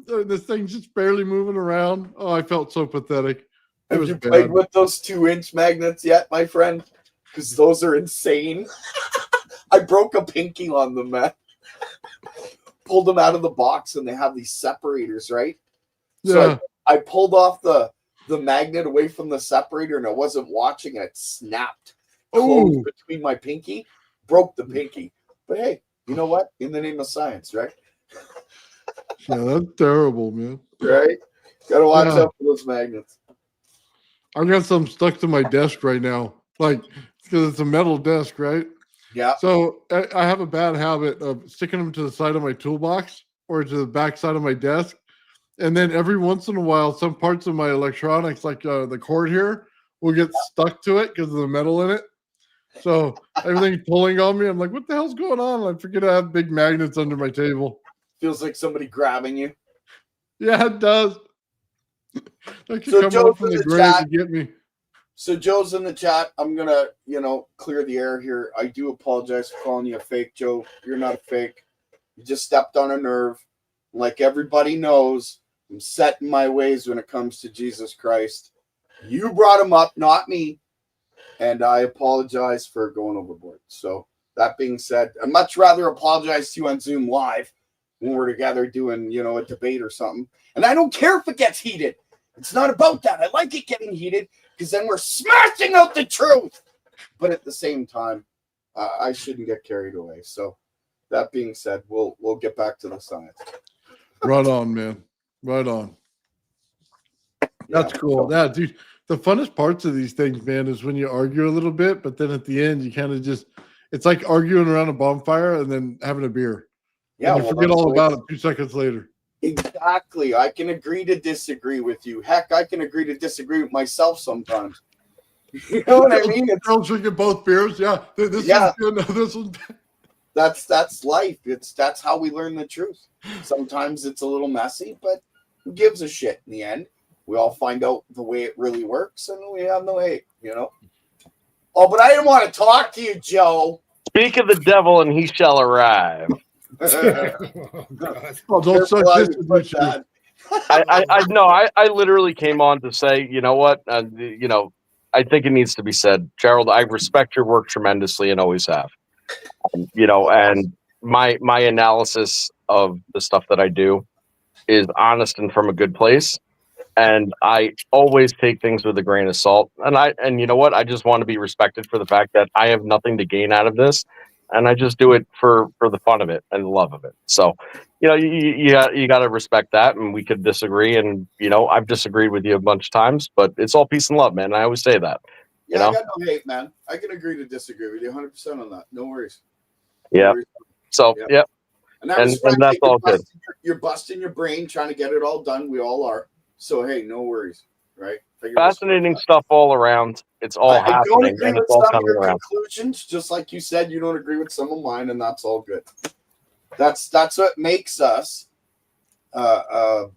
This thing's just barely moving around. Oh, I felt so pathetic. Have you played with those 2-inch magnets yet, my friend? Because those are insane. I broke a pinky on them, man. Pulled them out of the box and they have these separators, right? So Yeah. I pulled off the magnet away from the separator and I wasn't watching and it snapped closed between my pinky, broke the pinky. But hey, you know what? In the name of science, right? Yeah, that's terrible, man. Right? Gotta watch out for those magnets. I've got some stuck to my desk right now, like, because it's a metal desk, right? Yeah. So I have a bad habit of sticking them to the side of my toolbox or to the back side of my desk. And then every once in a while, some parts of my electronics, like the cord here, will get stuck to it because of the metal in it. So everything's pulling on me. I'm like, what the hell's going on? I forget I have big magnets under my table. Feels like somebody grabbing you. Yeah, it does. That could So come up from the grave to get me. So Joe's in the chat. I'm gonna, clear the air here. I do apologize for calling you a fake, Joe. You're not a fake. You just stepped on a nerve. Like everybody knows, I'm set in my ways when it comes to Jesus Christ. You brought him up, not me. And I apologize for going overboard. So that being said, I'd much rather apologize to you on Zoom Live when we're together doing, a debate or something. And I don't care if it gets heated. It's not about that. I like it getting heated because then we're smashing out the truth. But at the same time, I shouldn't get carried away. So that being said, we'll get back to the science. Right on, man. Right on. That's cool. Yeah, dude. The funnest parts of these things, man, is when you argue a little bit, but then at the end, you kind of it's like arguing around a bonfire and then having a beer. Yeah, and you forget all about it 2 seconds later. Exactly. I can agree to disagree with you. Heck, I can agree to disagree with myself sometimes. You know what I mean? Girls drinking both beers. Yeah. This is good. No, this one. That's life. That's how we learn the truth. Sometimes it's a little messy, but who gives a shit in the end? We all find out the way it really works, and we have no hate, Oh, but I didn't want to talk to you, Joe. Speak of the devil, and he shall arrive. Don't suck this edition. I literally came on to say, you know what, I think it needs to be said, Gerald. I respect your work tremendously, and always have. And my analysis of the stuff that I do is honest and from a good place. And I always take things with a grain of salt. And you know what? I just want to be respected for the fact that I have nothing to gain out of this. And I just do it for the fun of it and the love of it. So, you got to respect that. And we could disagree. And, I've disagreed with you a bunch of times, but it's all peace and love, man. I always say that. Yeah, I got no hate, man. I can agree to disagree with you 100% on that. No worries. Yeah. So, yeah. And that's all good. You're busting your brain trying to get it all done. We all are. So, hey, no worries, right? Fascinating stuff all around. It's all happening. I don't agree with some of your conclusions, just like you said, you don't agree with some of mine, and that's all good. That's what makes us. I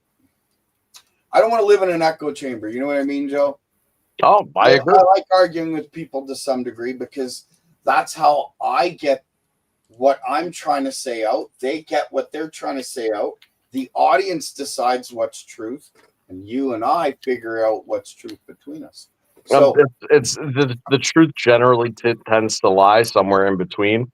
don't want to live in an echo chamber. You know what I mean, Joe? Oh, I agree. I like arguing with people to some degree because that's how I get what I'm trying to say out. They get what they're trying to say out. The audience decides what's truth. And you and I figure out what's truth between us. So it's the truth generally tends to lie somewhere in between,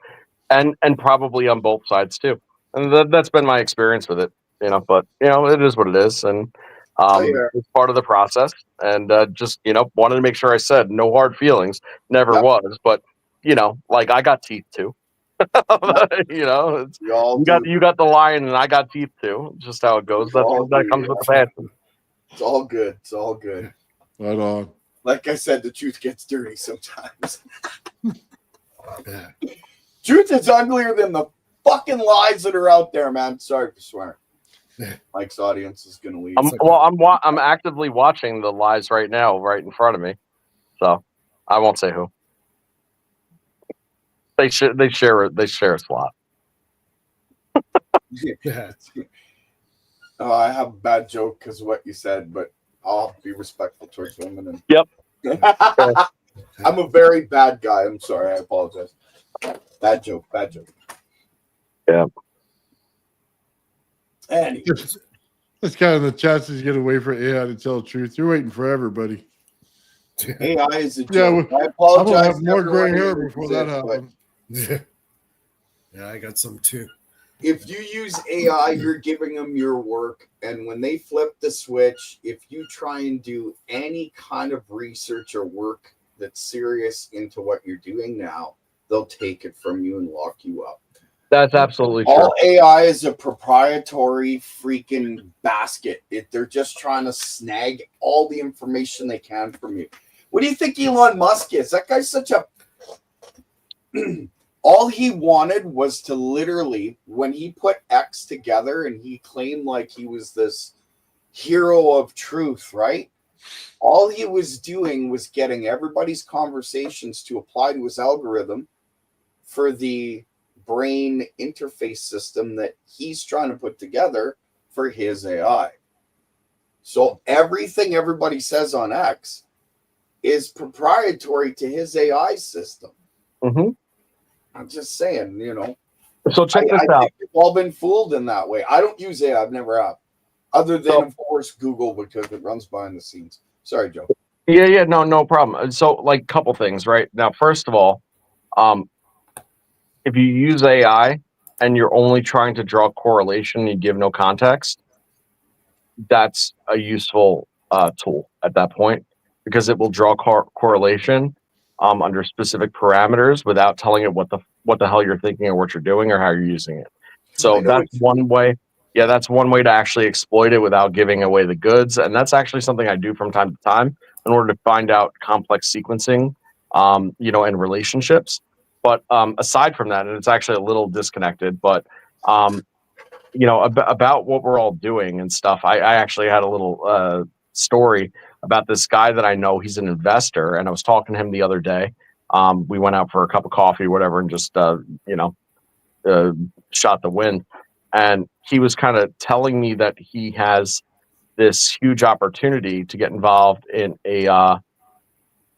and probably on both sides too. And that's been my experience with it, But it is what it is, and it's part of the process. And just wanted to make sure I said no hard feelings. Never was, but like I got teeth too. You know, it's, We all you got the lion, and I got teeth too. It's just how it goes. We all That do, comes yeah. with the passion. It's all good. It's all good. Right on. Like I said, the truth gets dirty sometimes. Yeah. Truth is uglier than the fucking lies that are out there, man. Sorry for swearing. Mike's audience is gonna leave. I'm actively watching the lies right now, right in front of me. So I won't say who. They share a slot. Yeah. I have a bad joke because of what you said, but I'll be respectful towards women. And Yep. I'm a very bad guy. I'm sorry. I apologize. Bad joke. Bad joke. Yeah. Anyway. This guy in the chat says get away for AI to tell the truth. You're waiting forever, buddy. AI is a Yeah, joke. I I'm apologize. gonna have more to gray everyone hair who before uses that it, but happens. Yeah, I got some too. if you use AI, you're giving them your work. And when they flip the switch, if you try and do any kind of research or work that's serious into what you're doing now, they'll take it from you and lock you up. That's absolutely true. All AI is a proprietary freaking basket. They're just trying to snag all the information they can from you. What do you think Elon Musk is? That guy's such a... All he wanted was to literally, when he put X together and he claimed like he was this hero of truth, right? All he was doing was getting everybody's conversations to apply to his algorithm for the brain interface system that he's trying to put together for his AI. So everything everybody says on X is proprietary to his AI system. Mm-hmm. I'm just saying, you know. So check this I out. think we've all been fooled in that way. I don't use AI. I've never have. Other than, of course, Google, because it runs behind the scenes. Sorry, Joe. Yeah, no problem. So, like, couple things, right? Now, first of all, if you use AI and you're only trying to draw correlation and you give no context, that's a useful tool at that point, because it will draw correlation under specific parameters without telling it what the hell you're thinking or what you're doing or how you're using it. So that's one way. Yeah, that's one way to actually exploit it without giving away the goods. And that's actually something I do from time to time in order to find out complex sequencing, and relationships. But aside from that, and it's actually a little disconnected, but about what we're all doing and stuff. I actually had a little story about this guy that I know. He's an investor, and I was talking to him the other day. We went out for a cup of coffee, whatever, and just shot the wind. And he was kind of telling me that he has this huge opportunity to get involved in a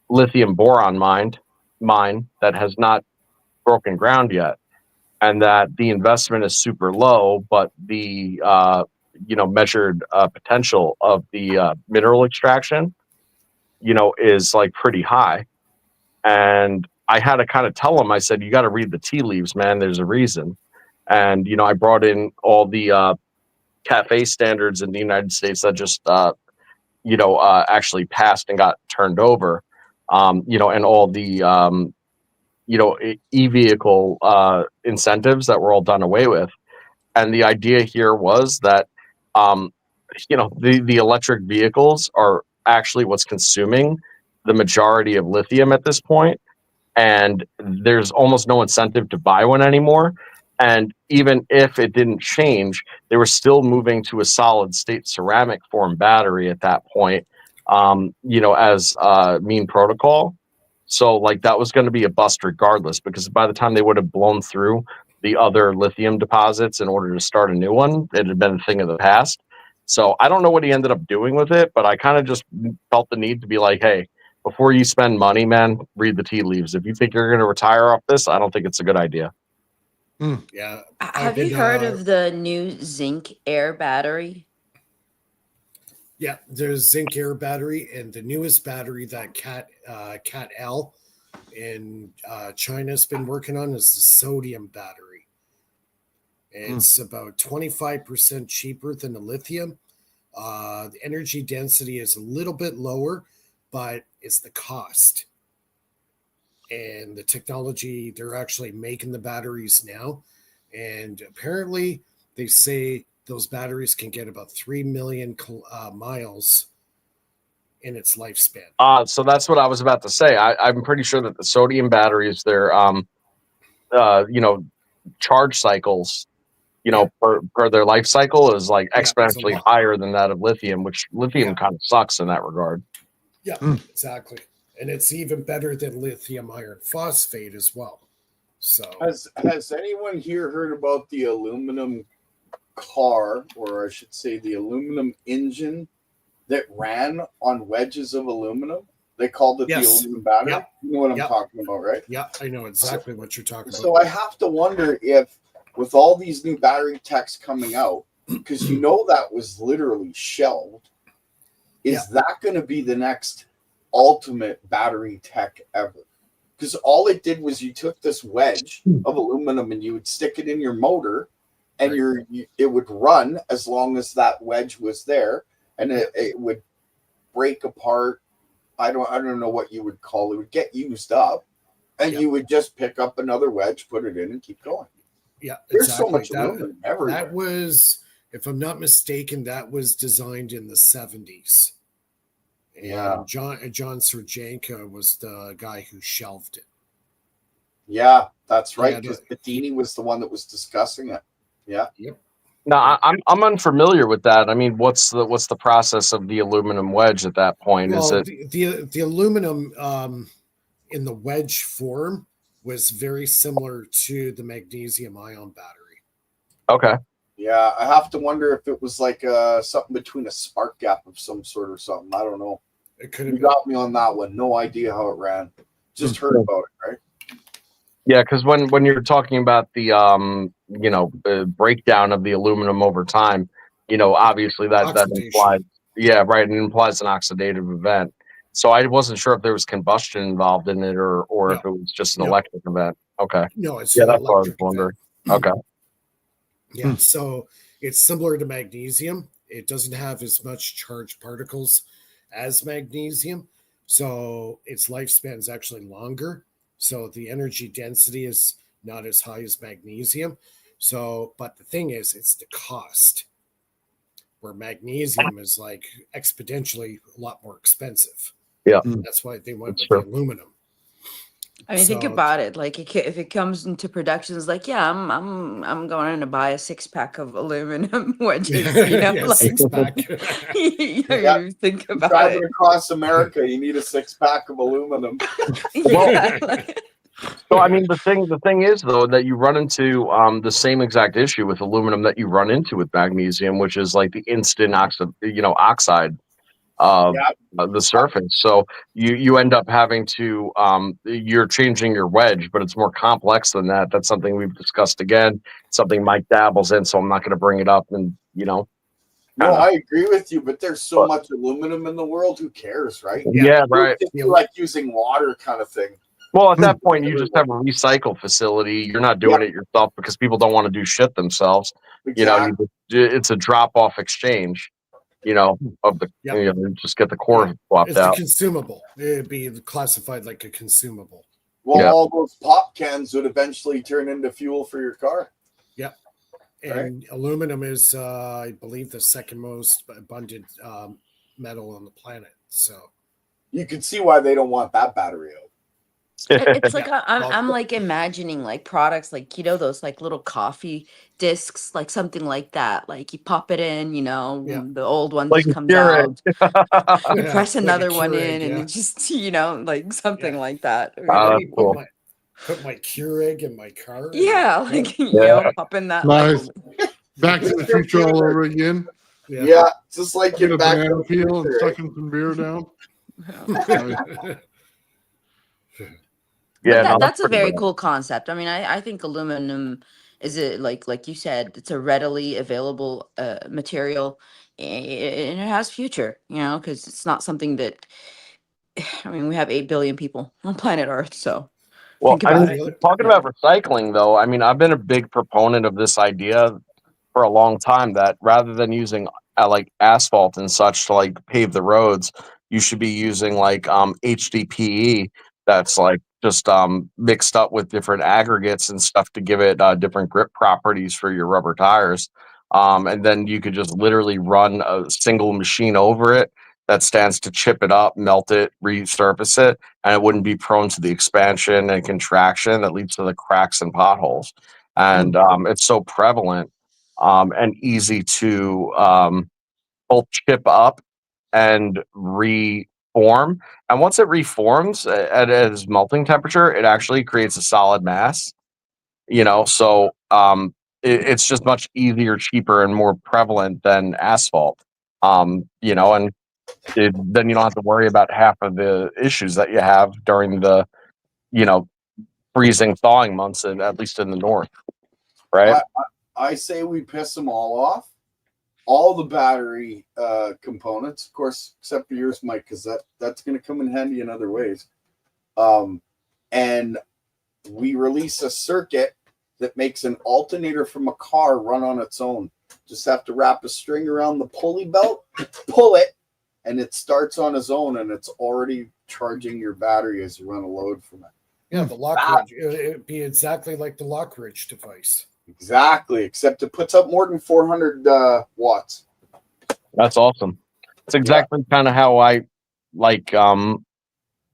lithium boron mine that has not broken ground yet, and that the investment is super low, but the measured potential of the mineral extraction, is like pretty high. And I had to kind of tell him, I said, you got to read the tea leaves, man. There's a reason. And I brought in all the cafe standards in the United States that just actually passed and got turned over, and all the e-vehicle incentives that were all done away with. And the idea here was that, the electric vehicles are actually what's consuming the majority of lithium at this point. And there's almost no incentive to buy one anymore. And even if it didn't change, they were still moving to a solid state ceramic form battery at that point, as mean protocol. So like that was going to be a bust regardless, because by the time they would have blown through the other lithium deposits in order to start a new one, it had been a thing of the past. So I don't know what he ended up doing with it, but I kind of just felt the need to be like, hey, before you spend money, man, read the tea leaves. If you think you're going to retire off this, I don't think it's a good idea. Yeah. Have you heard of the new zinc air battery? Yeah, there's zinc air battery, and the newest battery that Cat L in China's been working on is the sodium battery. It's about 25% cheaper than the lithium. The energy density is a little bit lower, but it's the cost. and the technology, they're actually making the batteries now. And apparently, they say those batteries can get about 3 million miles in its lifespan. So that's what I was about to say. I'm pretty sure that the sodium batteries, their charge cycles, per their life cycle is like Yeah, it's a exponentially lot. higher than that of lithium, which lithium Yeah. kind of sucks in that regard. Yeah, exactly. And it's even better than lithium iron phosphate as well. So Has anyone here heard about the aluminum car, or I should say the aluminum engine that ran on wedges of aluminum? They called it Yes. the aluminum battery. Yep. You know what I'm Yep. talking about, right? yeah, I know exactly what you're talking So about. I have to wonder if, with all these new battery techs coming out, because that was literally shelved, is that going to be the next ultimate battery tech ever? Because all it did was you took this wedge of aluminum and you would stick it in your motor, and it would run as long as that wedge was there, and it would break apart. I don't know what you would call it. It would get used up, and you would just pick up another wedge, put it in, and keep going. Yeah, There's exactly. so much aluminum everywhere. That was, if I'm not mistaken, that was designed in the 70s. And John Serjanka was the guy who shelved it. Yeah, that's right. Because Bettini was the one that was discussing it. Yeah. Yep. Now I'm unfamiliar with that. I mean, what's the process of the aluminum wedge at that point? Well, Is it the aluminum in the wedge form was very similar to the magnesium ion battery. okay? Yeah, I have to wonder if it was like something between a spark gap of some sort or something. I don't know. It could You have got me on that one. No idea how it ran. Just heard about it, right? Yeah, because when you're talking about the breakdown of the aluminum over time, obviously that Oxidation. implies, it implies an oxidative event. So I wasn't sure if there was combustion involved in it or if it was just an electric event. Okay. No, it's That's an what I was electric wondering. event. Okay. Yeah, so it's similar to magnesium. It doesn't have as much charged particles as magnesium, so its lifespan is actually longer. So the energy density is not as high as magnesium. So, but the thing is, it's the cost. Where magnesium is like exponentially a lot more expensive. Yeah, that's why they went That's with true. the aluminum. I mean, think So- about it. Like, if it comes into production, it's like, yeah, I'm going to buy a 6-pack of aluminum wedges. Yeah, Like, six-pack. you think about Driving it. across America, you need a 6-pack of aluminum. Yeah, like- So I mean, the thing is though that you run into the same exact issue with aluminum that you run into with magnesium, which is like the instant oxide of the surface. So you end up having to you're changing your wedge, but it's more complex than that. That's something we've discussed again. Something Mike dabbles in, so I'm not going to bring it up. And No, I agree with you, but there's so much aluminum in the world. Who cares, right? Yeah, right. It's like using water kind of thing. Well, at that point, you just have a recycle facility. You're not doing it yourself because people don't want to do shit themselves. Exactly. It's a drop-off exchange. Of the just get the core swapped It's a out. consumable. It'd be classified like a consumable. Well, Yeah. all those pop cans would eventually turn into fuel for your car. Yep. And aluminum is, I believe, the second most abundant metal on the planet. So You can see why they don't want that battery out. It's like Yeah. I'm like imagining like products like those like little coffee discs, like something like that. Like you pop it in, Yeah. the old one Like just a comes Keurig. out. You Yeah, press like a another one Keurig, in, and yeah. it just like something Yeah. like that. Or, that's maybe cool. put my Keurig in my car. Yeah, like Yeah. pop in that. Nice. Like, Back to the Future all over again. Yeah, just like Get get a back banana to peel and sucking some beer down. Yeah, But no, that's a pretty very good. cool concept. I mean, I think aluminum is a like you said, it's a readily available material, and it has future. Because it's not something that. I mean, we have 8 billion people on planet Earth, so Well, think about it. talking about recycling, though, I mean, I've been a big proponent of this idea for a long time that rather than using like asphalt and such to like pave the roads, you should be using like HDPE that's like just mixed up with different aggregates and stuff to give it different grip properties for your rubber tires. And then you could just literally run a single machine over it that stands to chip it up, melt it, resurface it, and it wouldn't be prone to the expansion and contraction that leads to the cracks and potholes. And it's so prevalent and easy to both chip up and reform. And once it reforms at its melting temperature, it actually creates a solid mass. So it's just much easier, cheaper, and more prevalent than asphalt. And then you don't have to worry about half of the issues that you have during the, freezing thawing months, and at least in the north, right? I say we piss them all off. All the battery components, of course, except for yours, Mike, because that's going to come in handy in other ways. And we release a circuit that makes an alternator from a car run on its own. Just have to wrap a string around the pulley belt, pull it, and it starts on its own, and it's already charging your battery as you run a load from it. Yeah, the Lockridge. It'd be exactly like the Lockridge device. Exactly, except it puts up more than 400 watts. That's awesome. It's exactly kind of how I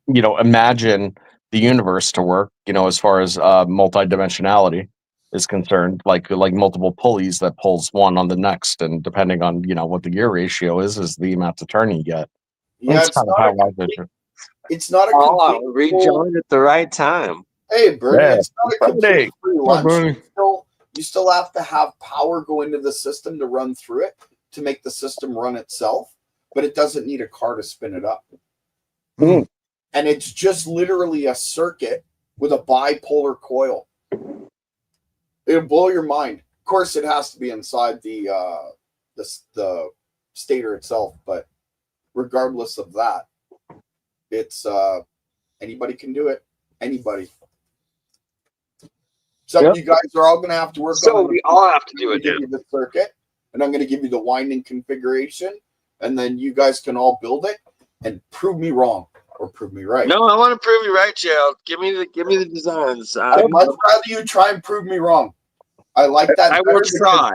imagine the universe to work, as far as multidimensionality is concerned, like multiple pulleys that pulls one on the next, and depending on what the gear ratio is the amount of turn you get. Yeah, That's kind of how I vision. It's not a complete rejoined at the right time. Hey, Bernie, Yeah. it's not a complete free Oh, lunch. Bernie. You still have to have power go into the system to run through it to make the system run itself, but it doesn't need a car to spin it up. Mm. And it's just literally a circuit with a bipolar coil. It'll blow your mind. Of course, it has to be inside the stator itself, but regardless of that, it's anybody can do it. Anybody. So you guys are all going to have to work on it. So we all have to do it, give you the circuit, and I'm going to give you the winding configuration, and then you guys can all build it and prove me wrong or prove me right. No, I want to prove you right, Gerald. Give me the designs. I'd much rather you try and prove me wrong. I like that. I will try.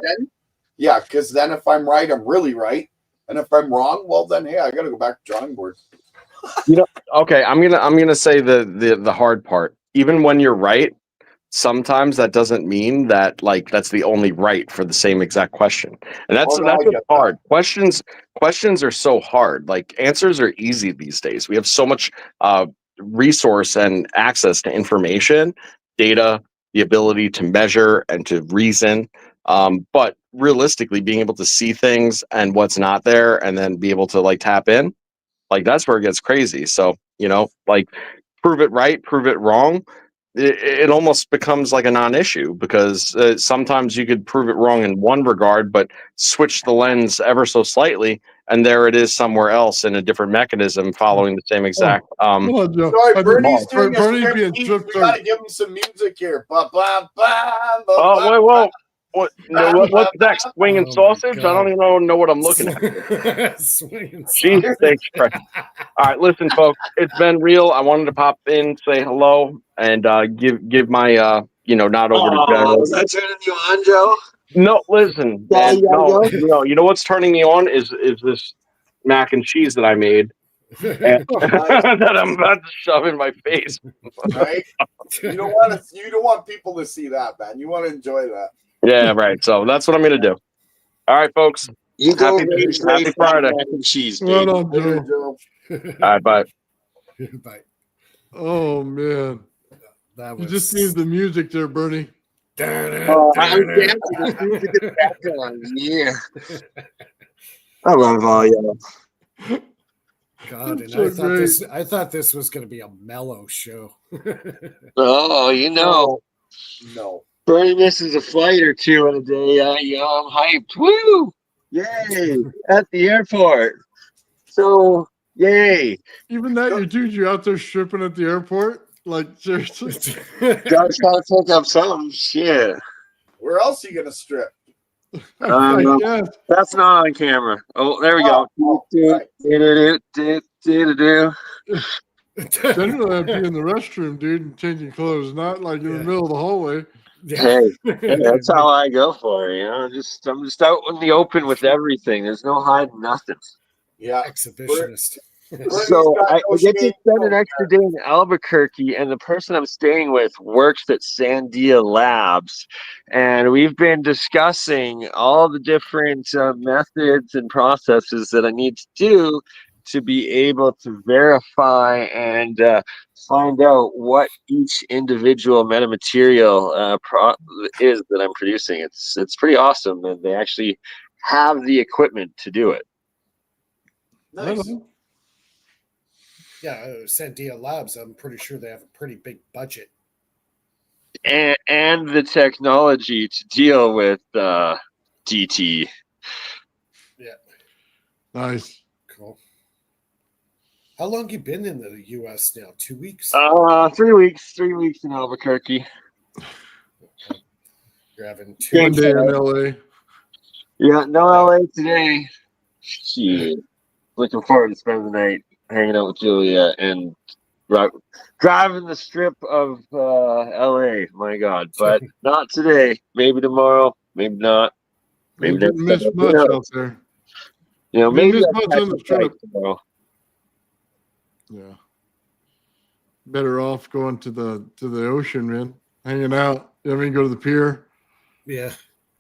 Because then if I'm right, I'm really right, and if I'm wrong, well then hey, I got to go back to drawing board. Okay, I'm gonna say the hard part. Even when you're right, sometimes that doesn't mean that that's the only right for the same exact question, and that's what's hard. Questions are so hard. Answers are easy these days. We have so much resource and access to information, data, the ability to measure and to reason. But realistically, being able to see things and what's not there, and then be able to tap in, that's where it gets crazy. So prove it right, prove it wrong. It almost becomes like a non-issue, because sometimes you could prove it wrong in one regard, but switch the lens ever so slightly, and there it is somewhere else in a different mechanism following the same exact. Come on, Joe. Sorry, Bernie's doing Bernie's being stripped. We gotta give him some music here. What's next? Swinging sausage? I don't even know what I'm looking at. Swinging Jesus Christ. All right, listen, folks. It's been real. I wanted to pop in, say hello, and give my nod over to General. Is that turning you on, Joe? No, listen. Man, no. You know what's turning me on is this mac and cheese that I made. And that I'm about to shove in my face. Right? You don't want people to see that, man. You want to enjoy that. Yeah, right. So that's what I'm gonna do. All right, folks. You go happy Friday. Mac and cheese, Right baby. on, Joe. All right, bye. Bye. Oh man, That you was just need the music there, Bernie. I'm dancing to music in the background. Yeah. I love all y'all. God, and So great. I thought this was going to be a mellow show. Oh, No. Bernie misses a flight or two in a day. I'm hyped. Woo! Yay! At the airport. So, yay! Even that, your dude, you out there stripping at the airport? Seriously? Gotta try to take up something. Shit. Where else are you gonna strip? I guess. That's not on camera. Oh, there we go. Right. Generally, I'd be in the restroom, dude, and changing clothes, not like in the middle of the hallway. Hey, that's how I go for it. I'm just out in the open with everything. There's no hiding nothing. Yeah. Exhibitionist. So I get to spend an Oh, extra day in Albuquerque, and the person I'm staying with works at Sandia Labs, and we've been discussing all the different methods and processes that I need to do to be able to verify and find out what each individual metamaterial is that I'm producing. It's pretty awesome, and they actually have the equipment to do it. nice. Yeah, Sandia Labs, I'm pretty sure they have a pretty big budget. And the technology to deal with DT. Yeah. Nice. Cool. How long you been in the U.S. now? 2 weeks? 3 weeks. 3 weeks in Albuquerque. You're having 2 One weeks. day in LA. Yeah, no LA today. Shit. Looking forward to spending the night hanging out with Julia and driving the strip of LA. My God, but not today. Maybe tomorrow. Maybe not. You Maybe didn't miss next much time. out there. You know, You maybe didn't I'll miss much catch on the a flight trip. tomorrow. Yeah. Better off going to the ocean, man. Hanging out. You know what I mean? Go to the pier. Yeah.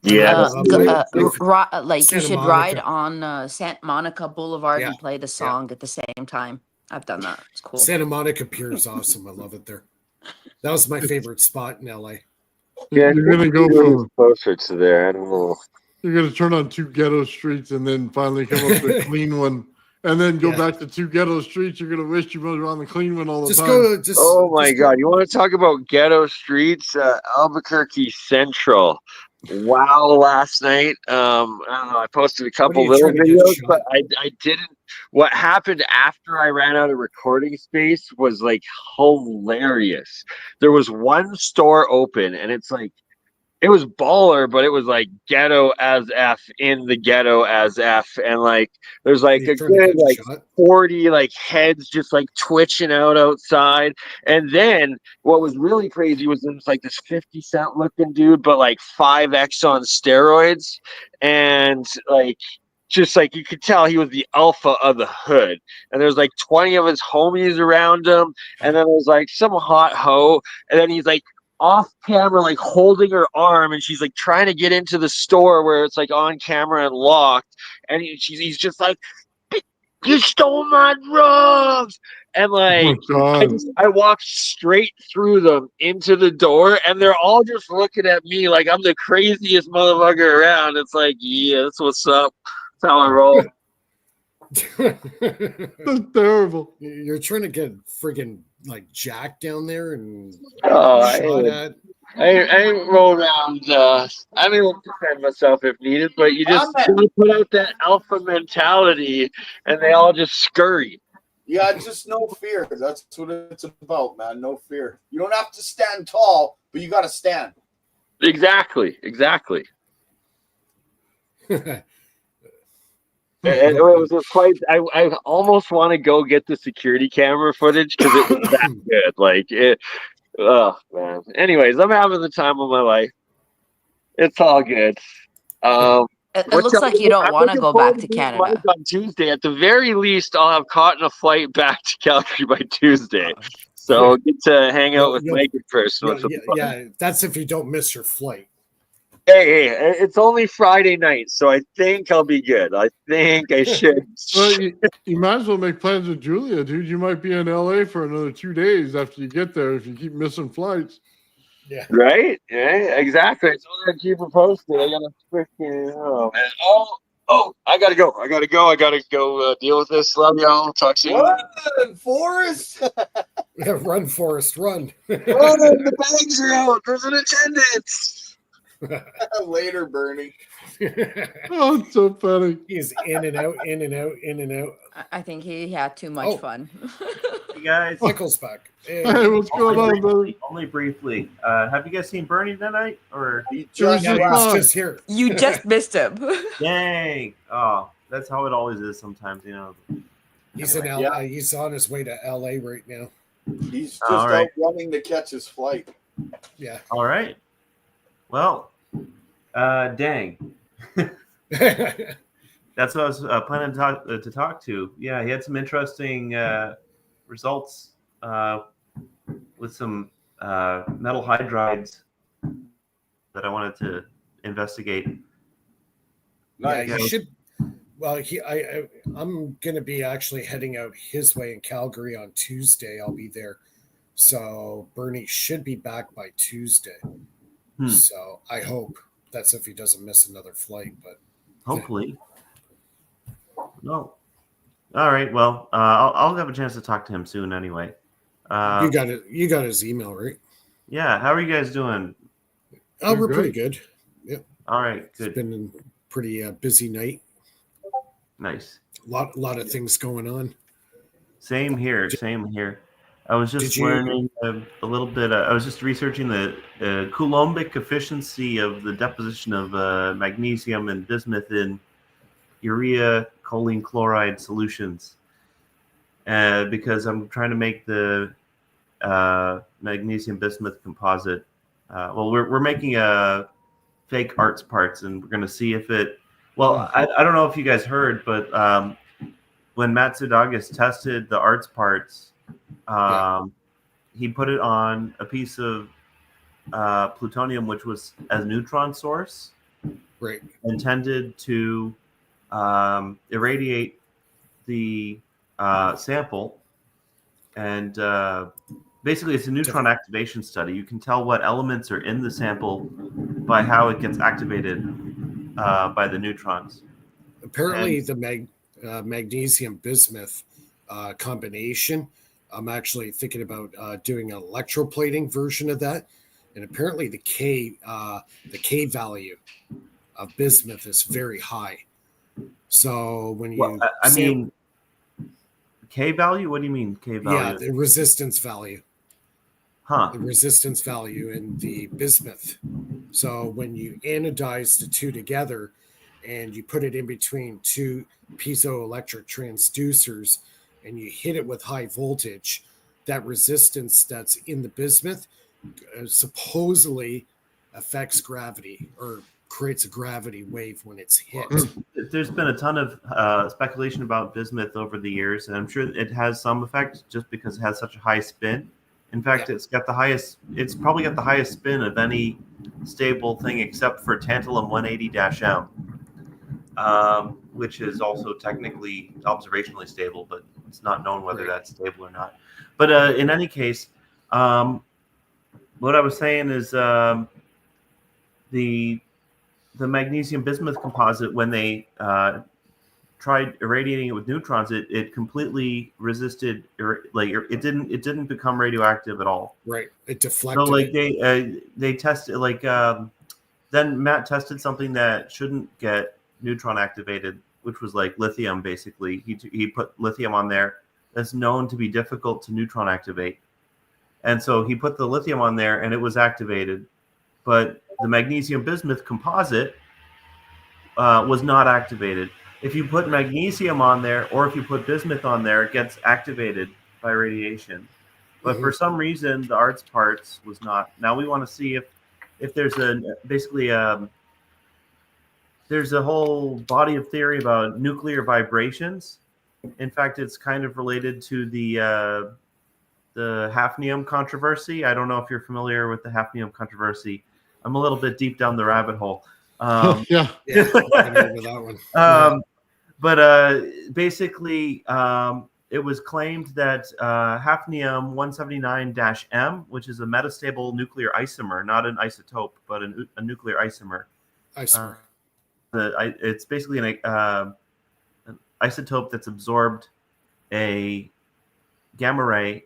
Yeah. Like Santa you should Monica. ride on Santa Monica Boulevard Yeah. and play the song at the same time. I've done that. It's cool. Santa Monica Pier is awesome. I love it there. That was my favorite spot in LA. Yeah, You're gonna go from closer to there. I don't know. you're gonna turn on 2 ghetto streets and then finally come up to a clean one, and then go Yeah. back to 2 ghetto streets. You're gonna wish you were on the clean one all the Just time. go. Just. Oh my just go- God! You want to talk about ghetto streets? Albuquerque Central. Wow! Last night, I don't know. I posted a couple you little trying to get videos, shot? but I didn't. What happened after I ran out of recording space was like hilarious. There was one store open, and it's like it was baller, but it was like ghetto as F in the ghetto as F. And like there's like You a trying to good get like shot? 40 like heads just like twitching out outside. And then what was really crazy was there was like this 50 Cent looking dude, but like 5X on steroids. And like just like you could tell he was the alpha of the hood. And there's like 20 of his homies around him. And then there's like some hot hoe. And then he's like off camera, like holding her arm, and she's like trying to get into the store where it's like on camera and locked. And he's just like, "You stole my drugs!" And like, Oh God. I walked straight through them into the door, and they're all just looking at me like I'm the craziest motherfucker around. It's like, yeah, that's what's up. That's how I roll. That's terrible. You're trying to get friggin' like Jack down there and Oh, shot at. I roll around. I mean, will defend myself if needed, but you just gotta put out that alpha mentality, and they all just scurry. Yeah, just no fear. That's what it's about, man. No fear. You don't have to stand tall, but you got to stand. Exactly. And it was just quite. I almost want to go get the security camera footage because it was that good. Like it. Oh man. Anyways, I'm having the time of my life. It's all good. It looks like you don't want to go back to Canada. On Tuesday, at the very least, I'll have caught a flight back to Calgary by Tuesday. So I'll get to hang out with Mike in person. Yeah, that's if you don't miss your flight. Hey, it's only Friday night, so I think I'll be good. I think I should. Well, you might as well make plans with Julia, dude. You might be in LA for another 2 days after you get there if you keep missing flights. Yeah. Right? Yeah, exactly. I told her to keep her posted. I gotta freaking man. I gotta go. I gotta go deal with this. Love y'all. Talk to you. Run, Forrest! Run, Forrest, run. The bags are out. There's an attendance. Later, Bernie. Oh, it's so funny. He's in and out, in and out, in and out. I think he had too much fun. Hey guys, Michael's back. Hey, what's going on, brother? only briefly. Have you guys seen Bernie tonight? Or He Just Yeah, fine. he's just here. You just missed him. dang! Oh, that's how it always is sometimes, you know. He's Anyway. in he's on his way to LA right now. He's just All right. out running to catch his flight. Yeah. All right. Well, dang. That's what I was planning to talk to. Yeah, he had some interesting results with some metal hydrides that I wanted to investigate. Yeah, Nice. you should. Well, I'm gonna be actually heading out his way in Calgary on Tuesday. I'll be there, so Bernie should be back by Tuesday. So I hope that's if he doesn't miss another flight. But Hopefully. No. All right. Well, I'll have a chance to talk to him soon anyway. you got it. You got his email, right? Yeah. How are you guys doing? Oh, we're Doing pretty great. good. Yep. All right. It's Good. been a pretty busy night. Nice. Lot of things going on. Same here. Same here. I was just learning a little bit. I was just researching the coulombic efficiency of the deposition of magnesium and bismuth in urea choline chloride solutions, because I'm trying to make the magnesium bismuth composite. Well, we're making a fake arts parts, and we're going to see if it. Well, I don't know if you guys heard, but when Matsudagas tested the arts parts, he put it on a piece of plutonium, which was a neutron source, right, intended to irradiate the sample. And basically, it's a neutron activation study. You can tell what elements are in the sample by how it gets activated by the neutrons. Apparently, the magnesium bismuth combination. I'm actually thinking about doing an electroplating version of that, and apparently the K value of bismuth is very high. So when you, I mean, K value. What do you mean K value? Yeah, the resistance value. Huh. The resistance value in the bismuth. So when you anodize the two together, and you put it in between two piezoelectric transducers, and you hit it with high voltage, that resistance that's in the bismuth supposedly affects gravity or creates a gravity wave when it's hit. There's been a ton of speculation about bismuth over the years, and I'm sure it has some effect just because it has such a high spin. In fact, it's probably got the highest spin of any stable thing except for tantalum 180-M. Which is also technically observationally stable, but it's not known whether that's stable or not. But in any case, what I was saying is the magnesium bismuth composite, when they tried irradiating it with neutrons, it completely resisted. It didn't become radioactive at all. Right, it deflected. So they tested then Matt tested something that shouldn't get neutron activated, which was like lithium. Basically, he put lithium on there that's known to be difficult to neutron activate, and so he put the lithium on there and it was activated, but the magnesium bismuth composite was not activated. If you put magnesium on there or if you put bismuth on there, it gets activated by radiation. But for some reason, the arts parts was not. Now we want to see if there's there's a whole body of theory about nuclear vibrations. In fact, it's kind of related to the hafnium controversy. I don't know if you're familiar with the hafnium controversy. I'm a little bit deep down the rabbit hole. Yeah, I remember that one. But basically, it was claimed that hafnium 179-M, which is a metastable nuclear isomer, not an isotope, but a nuclear isomer. It's basically an isotope that's absorbed a gamma ray,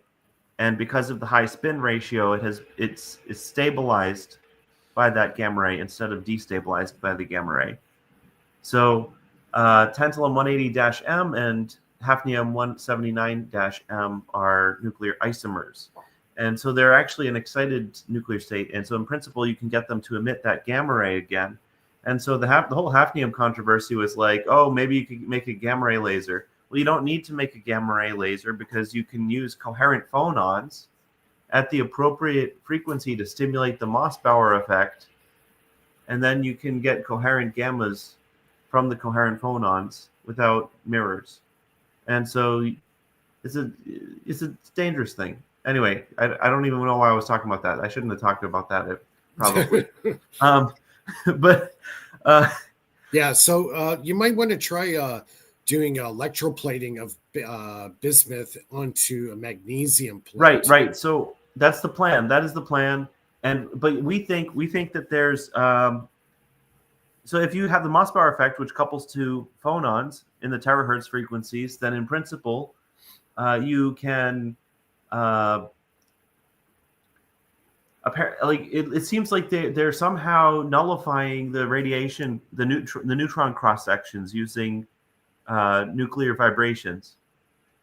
and because of the high spin ratio, it's stabilized by that gamma ray instead of destabilized by the gamma ray. So tantalum 180-M and hafnium 179-M are nuclear isomers. And so they're actually an excited nuclear state. And so in principle, you can get them to emit that gamma ray again. And so the whole hafnium controversy was like, oh, maybe you could make a gamma ray laser, Well, you don't need to make a gamma ray laser because you can use coherent phonons at the appropriate frequency to stimulate the Mossbauer effect, and then you can get coherent gammas from the coherent phonons without mirrors. And so it's a dangerous thing. Anyway, I don't even know why I was talking about that. I shouldn't have talked about that, probably. But yeah, so you might want to try doing electroplating of bismuth onto a magnesium plate. Right. So that's the plan. That is the plan. But we think that there's so if you have the Mossbauer effect, which couples to phonons in the terahertz frequencies, then in principle you can it seems like they're somehow nullifying the radiation, the neutron cross sections using nuclear vibrations.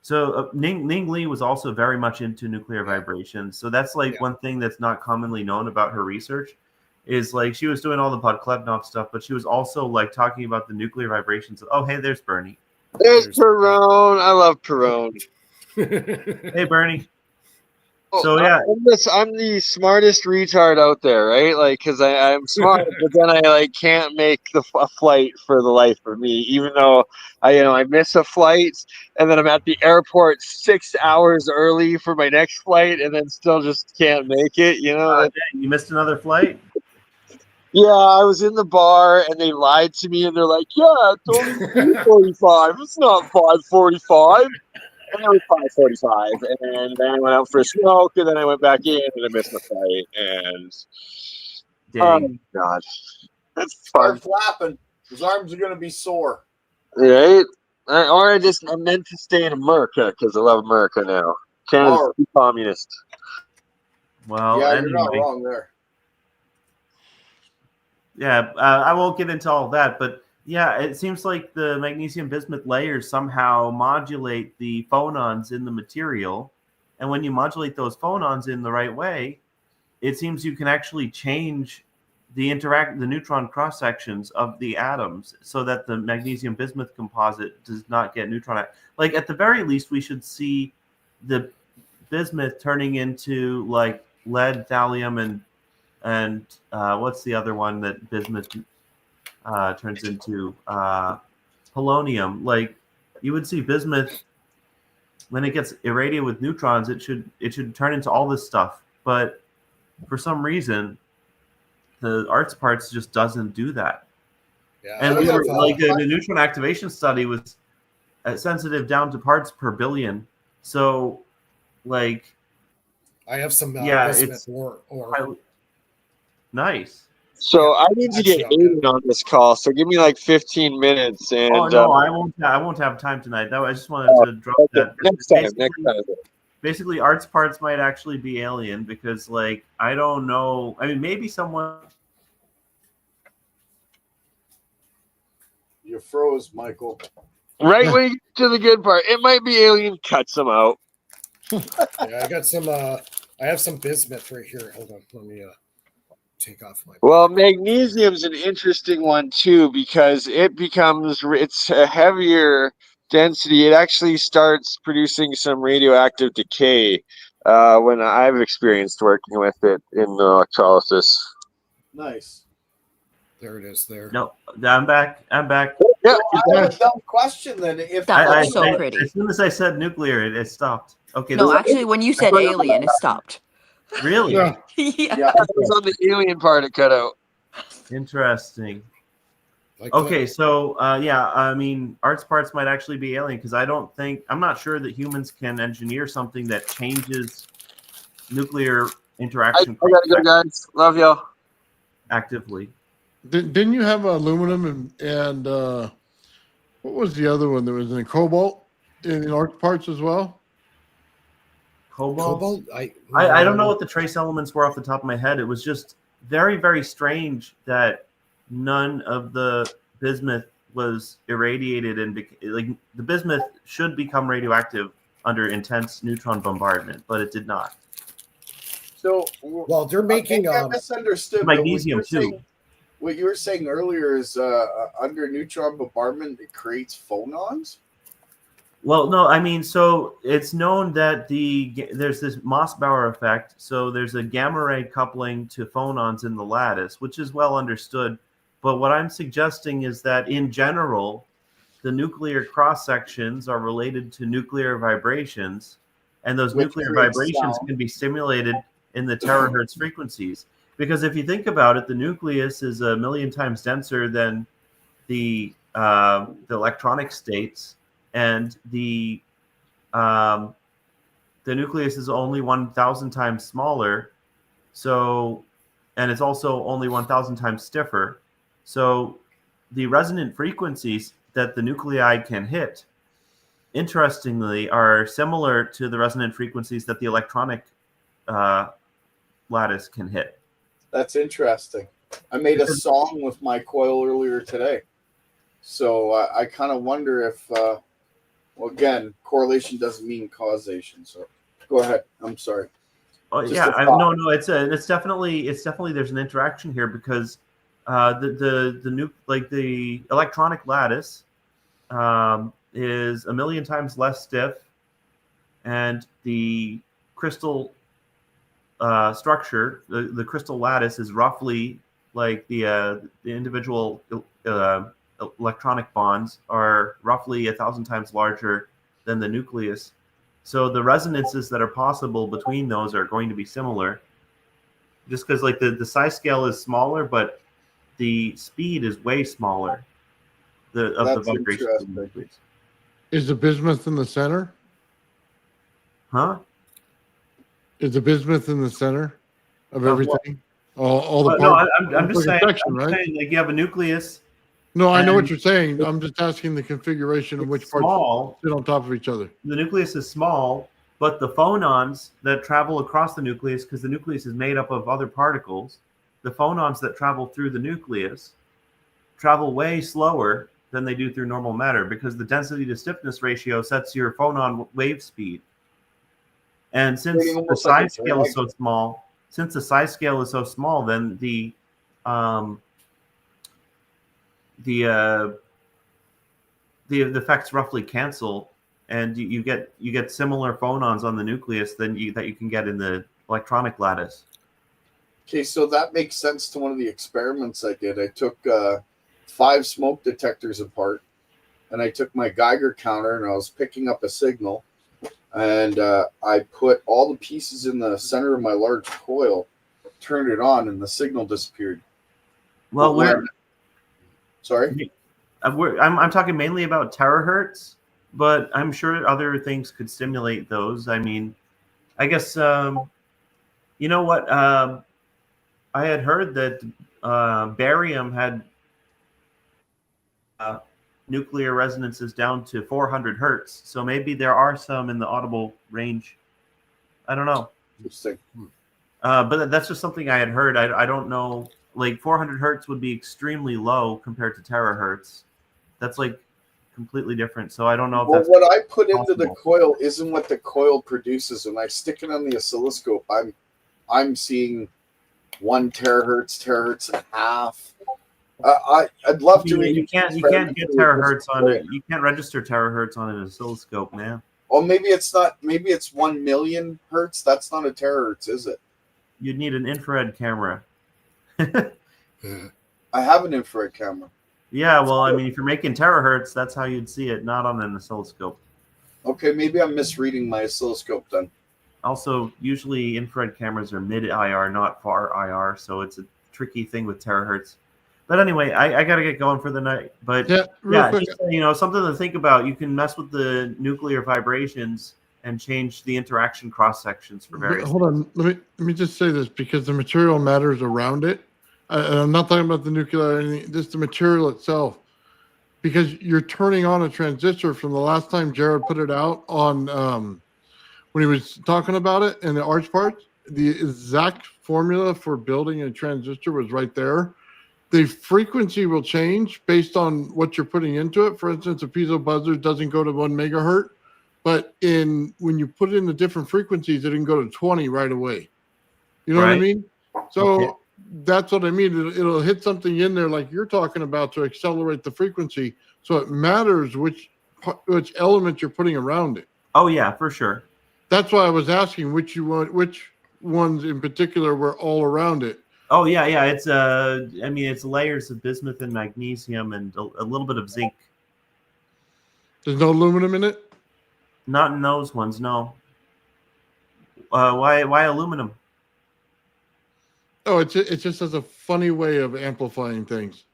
So Ning Li was also very much into nuclear vibrations. So that's one thing that's not commonly known about her research is she was doing all the Podkletnov stuff, but she was also talking about the nuclear vibrations. Oh, hey, there's Bernie. There's Perone. I love Perone. Hey, Bernie. Oh, So yeah, I'm the smartest retard out there, right? Because I'm smart, but then I can't make a flight for the life of me. Even though I miss a flight, and then I'm at the airport 6 hours early for my next flight, and then still just can't make it. You missed another flight. Yeah, I was in the bar and they lied to me, and they're like, "Yeah, it's only 3:45. It's not 5:45." And it was 5:45, and then I went out for a smoke, and then I went back in, and I missed my flight. And dang, oh God, that's Start fun, flapping. His arms are going to be sore. right? I meant to stay in America because I love America now. Canada's too communist. Well, yeah, anyway. you're not wrong there. Yeah, I won't get into all that, but yeah, it seems like the magnesium bismuth layers somehow modulate the phonons in the material. And when you modulate those phonons in the right way, it seems you can actually change the neutron cross sections of the atoms so that the magnesium bismuth composite does not get neutron. At the very least, we should see the bismuth turning into lead, thallium, and what's the other one that bismuth turns into? Polonium. You would see bismuth when it gets irradiated with neutrons, it should turn into all this stuff. But for some reason, the arts parts just doesn't do that. Yeah, and the neutron activation study was sensitive down to parts per billion. So, I have some it's or nice. So I need to get Aiden on this call. So give me 15 minutes. And no, I won't have time tonight. I just wanted to drop that. Next time. Basically, arts parts might actually be alien because, I don't know. I mean, maybe someone. You froze, Michael. Right when you get to the good part, it might be alien. Cuts them out. Yeah, I got some. I have some bismuth right here. Hold on, let me take off my. Well, magnesium's an interesting one too because it's a heavier density. It actually starts producing some radioactive decay when I've experienced working with it in electrolysis. Nice. There it is. There. No, I'm back. Yeah. I have a dumb question then. If That looks so pretty. As soon as I said nuclear, it stopped. Okay. No, actually, when you said alien, it stopped. Really? Yeah. It was on the alien part it cut out. Interesting. Okay, so I mean, arts parts might actually be alien because I'm not sure that humans can engineer something that changes nuclear interaction. I gotta go, guys. Love y'all. Actively. Didn't you have aluminum and what was the other one that was in cobalt in arc parts as well? Cobalt? I don't know what the trace elements were off the top of my head. It was just very, very strange that none of the bismuth was irradiated, and the bismuth should become radioactive under intense neutron bombardment, but it did not. So, well, they're making I misunderstood magnesium too. What you were saying earlier is under neutron bombardment, it creates phonons. Well, no, I mean, so it's known that there's this Mossbauer effect. So there's a gamma ray coupling to phonons in the lattice, which is well understood. But what I'm suggesting is that in general, the nuclear cross sections are related to nuclear vibrations, and those Which nuclear creates vibrations sound. can be stimulated in the terahertz frequencies. Because if you think about it, the nucleus is a million times denser than the electronic states, and the nucleus is only 1,000 times smaller. So, and it's also only 1,000 times stiffer. So, the resonant frequencies that the nuclei can hit, interestingly, are similar to the resonant frequencies that the electronic lattice can hit. That's interesting. I made a song with my coil earlier today. So I kind of wonder if, well, again, correlation doesn't mean causation. So go ahead. I'm sorry. Oh Just yeah, a thought. no, it's definitely there's an interaction here because the electronic lattice is a million times less stiff, and the crystal structure, the crystal lattice is roughly like the individual electronic bonds are roughly 1,000 times larger than the nucleus. So the resonances that are possible between those are going to be similar, just because like the size scale is smaller, but the speed is way smaller. The That's vibration of the interesting. nucleus. Is the bismuth in the center? Huh? Is the bismuth in the center of Of what? everything? All the No, parts? I'm just Like a saying. section, right? Like you have a nucleus. No, I know what and you're saying. I'm just asking the configuration of it's which parts small. sit on top of each other. The nucleus is small, but the phonons that travel across the nucleus, because the nucleus is made up of other particles, the phonons that travel through the nucleus travel way slower than they do through normal matter, because the density to stiffness ratio sets your phonon wave speed. And since Creating the almost like a size scale is drag. so small, then the effects roughly cancel, and you get similar phonons on the nucleus that you can get in the electronic lattice. Okay, so that makes sense to one of the experiments I did. I took 5 smoke detectors apart, and I took my Geiger counter, and I was picking up a signal, and I put all the pieces in the center of my large coil, turned it on, and the signal disappeared. Well, Sorry? I'm talking mainly about terahertz, but I'm sure other things could stimulate those. I mean, I guess you know what? I had heard that barium had nuclear resonances down to 400 hertz. So maybe there are some in the audible range. I don't know. Interesting. But that's just something I had heard. I don't know. Like 400 hertz would be extremely low compared to terahertz. That's like completely different. So I don't know if Well, that's what I put into the possible. coil isn't what the coil produces. When I stick it on the oscilloscope, I'm seeing 1 terahertz and a half. I'd love to read. You can't get terahertz on it. You can't register terahertz on an oscilloscope, man. Well, maybe it's not. Maybe it's 1 million hertz. That's not a terahertz, is it? You'd need an infrared camera. I have an infrared camera. Yeah, well, I mean, if you're making terahertz, that's how you'd see it, not on an oscilloscope. Okay, maybe I'm misreading my oscilloscope then. Also, usually infrared cameras are mid-IR, not far IR, so it's a tricky thing with terahertz. But anyway, I got to get going for the night. But Real quick. just, something to think about. You can mess with the nuclear vibrations and change the interaction cross sections for various. Hold on, let me just say this, because the material matters around it. And I'm not talking about the nuclear or anything, just the material itself. Because you're turning on a transistor from the last time Jared put it out on when he was talking about it in the arch parts. The exact formula for building a transistor was right there. The frequency will change based on what you're putting into it. For instance, a piezo buzzer doesn't go to 1 megahertz, but when you put in the different frequencies, it can go to 20 right away. You know what I mean? So that's what I mean. It'll hit something in there like you're talking about to accelerate the frequency. So it matters which which element you're putting around it. Oh yeah, for sure. That's why I was asking which ones in particular were all around it. Oh yeah. It's I mean, it's layers of bismuth and magnesium and a little bit of zinc. There's no aluminum in it? Not in those ones, no. Why aluminum? Oh, it just has a funny way of amplifying things.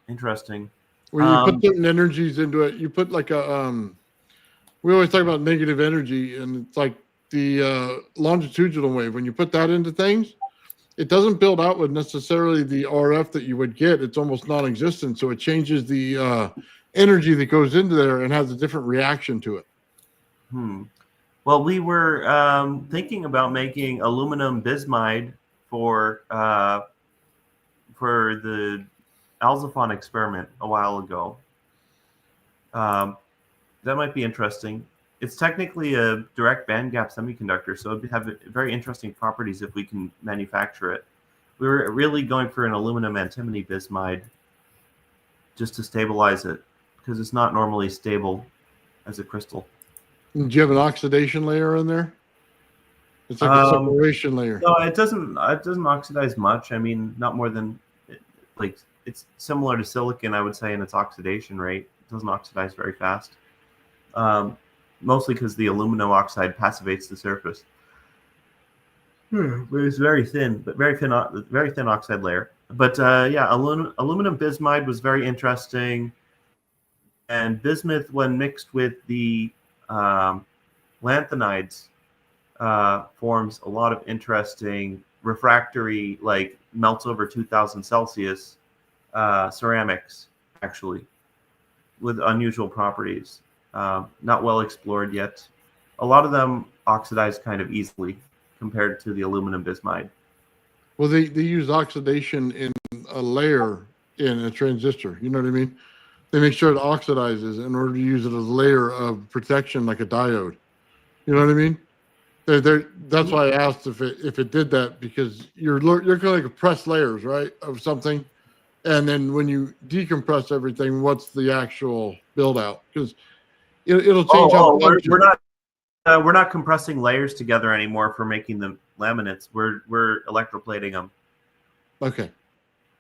Interesting. Where you put certain energies into it. You put like a we always talk about negative energy, and it's like the longitudinal wave. When you put that into things, it doesn't build out with necessarily the RF that you would get. It's almost non-existent. So it changes the energy that goes into there and has a different reaction to it. Well, we were thinking about making aluminum bismide for the Alzaphon experiment a while ago. That might be interesting. It's technically a direct bandgap semiconductor, so it'd have very interesting properties if we can manufacture it. We were really going for an aluminum antimony bismide just to stabilize it, because it's not normally stable as a crystal. Do you have an oxidation layer in there? It's like a separation layer. No, it doesn't oxidize much. I mean, not more than like it's similar to silicon, I would say, in its oxidation rate. It doesn't oxidize very fast. Mostly because the aluminum oxide passivates the surface. But it's very thin, but very thin oxide layer. But yeah, aluminum bismide was very interesting. And bismuth, when mixed with the lanthanides, forms a lot of interesting refractory, like melts over 2000 Celsius ceramics, actually, with unusual properties. Not well explored yet. A lot of them oxidize kind of easily compared to the aluminum bismide. Well, they use oxidation in a layer in a transistor. You know what I mean? They make sure it oxidizes in order to use it as a layer of protection, like a diode. You know what I mean? That's why I asked if it did that, because you're kind of like a press layers, right, of something, and then when you decompress everything, what's the actual build out? Because it'll change we're not compressing layers together anymore for making the laminates. We're electroplating them. Okay.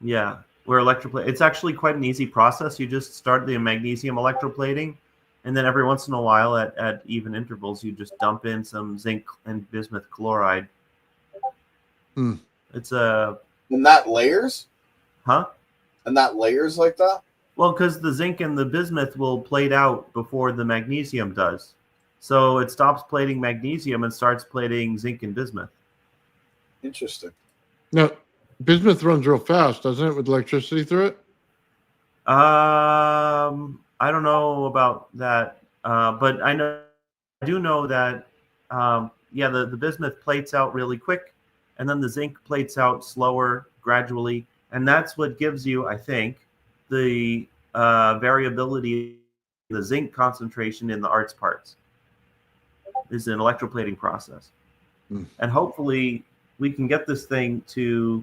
Yeah, we're electroplating. It's actually quite an easy process. You just start the magnesium electroplating, and then every once in a while, at even intervals, you just dump in some zinc and bismuth chloride. It's a And that layers? Huh? And that layers like that? Well, because the zinc and the bismuth will plate out before the magnesium does. So it stops plating magnesium and starts plating zinc and bismuth. Interesting. Now, bismuth runs real fast, doesn't it, with electricity through it? I don't know about that, but I do know that the bismuth plates out really quick, and then the zinc plates out slower, gradually, and that's what gives you, I think, the variability in the zinc concentration in the arts parts. Is an electroplating process. And hopefully we can get this thing to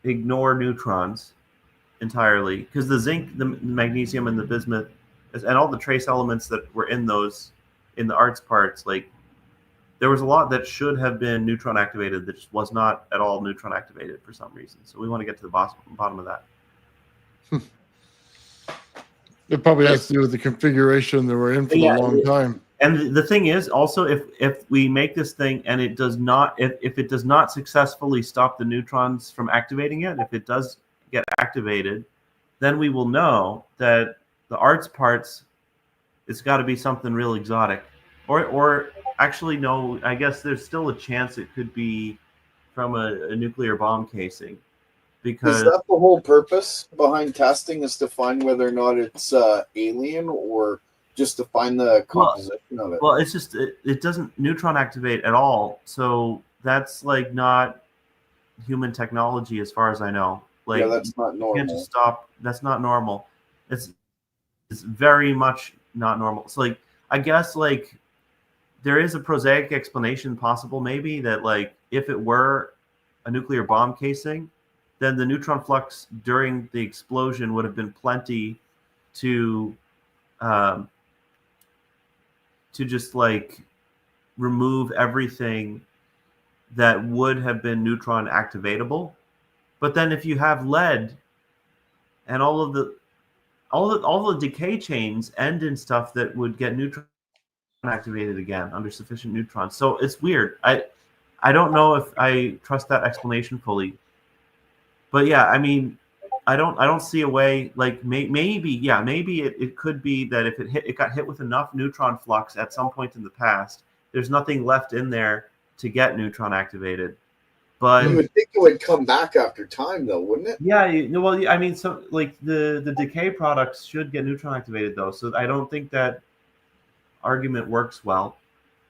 ignore neutrons entirely, because the zinc, the magnesium, and the bismuth, and all the trace elements that were in those, in the arts parts, like there was a lot that should have been neutron activated that just was not at all neutron activated for some reason. So we want to get to the bottom of that. It probably has to do with the configuration that we're in for a long time. And the thing is also, if we make this thing and it does not, if it does not successfully stop the neutrons from activating it, if it does get activated, then we will know that the arts parts, it's got to be something real exotic. Or actually, no, I guess there's still a chance it could be from a nuclear bomb casing. Because is that the whole purpose behind testing, is to find whether or not it's alien, or just to find the composition of it? Well, it's just it doesn't neutron activate at all, so that's like not human technology as far as I know. Like, yeah, that's not normal. You can't just stop. That's not normal. It's very much not normal. So like, I guess like there is a prosaic explanation possible, maybe, that like if it were a nuclear bomb casing, then the neutron flux during the explosion would have been plenty to to just like remove everything that would have been neutron activatable. But then if you have lead and all the decay chains end in stuff that would get neutron activated again under sufficient neutrons. So it's weird. I don't know if I trust that explanation fully. But yeah, I mean, I don't see a way. Like maybe it could be that if it got hit with enough neutron flux at some point in the past, there's nothing left in there to get neutron activated. But you would think it would come back after time, though, wouldn't it? yeah, well, I mean, so like the decay products should get neutron activated though, so I don't think that argument works well.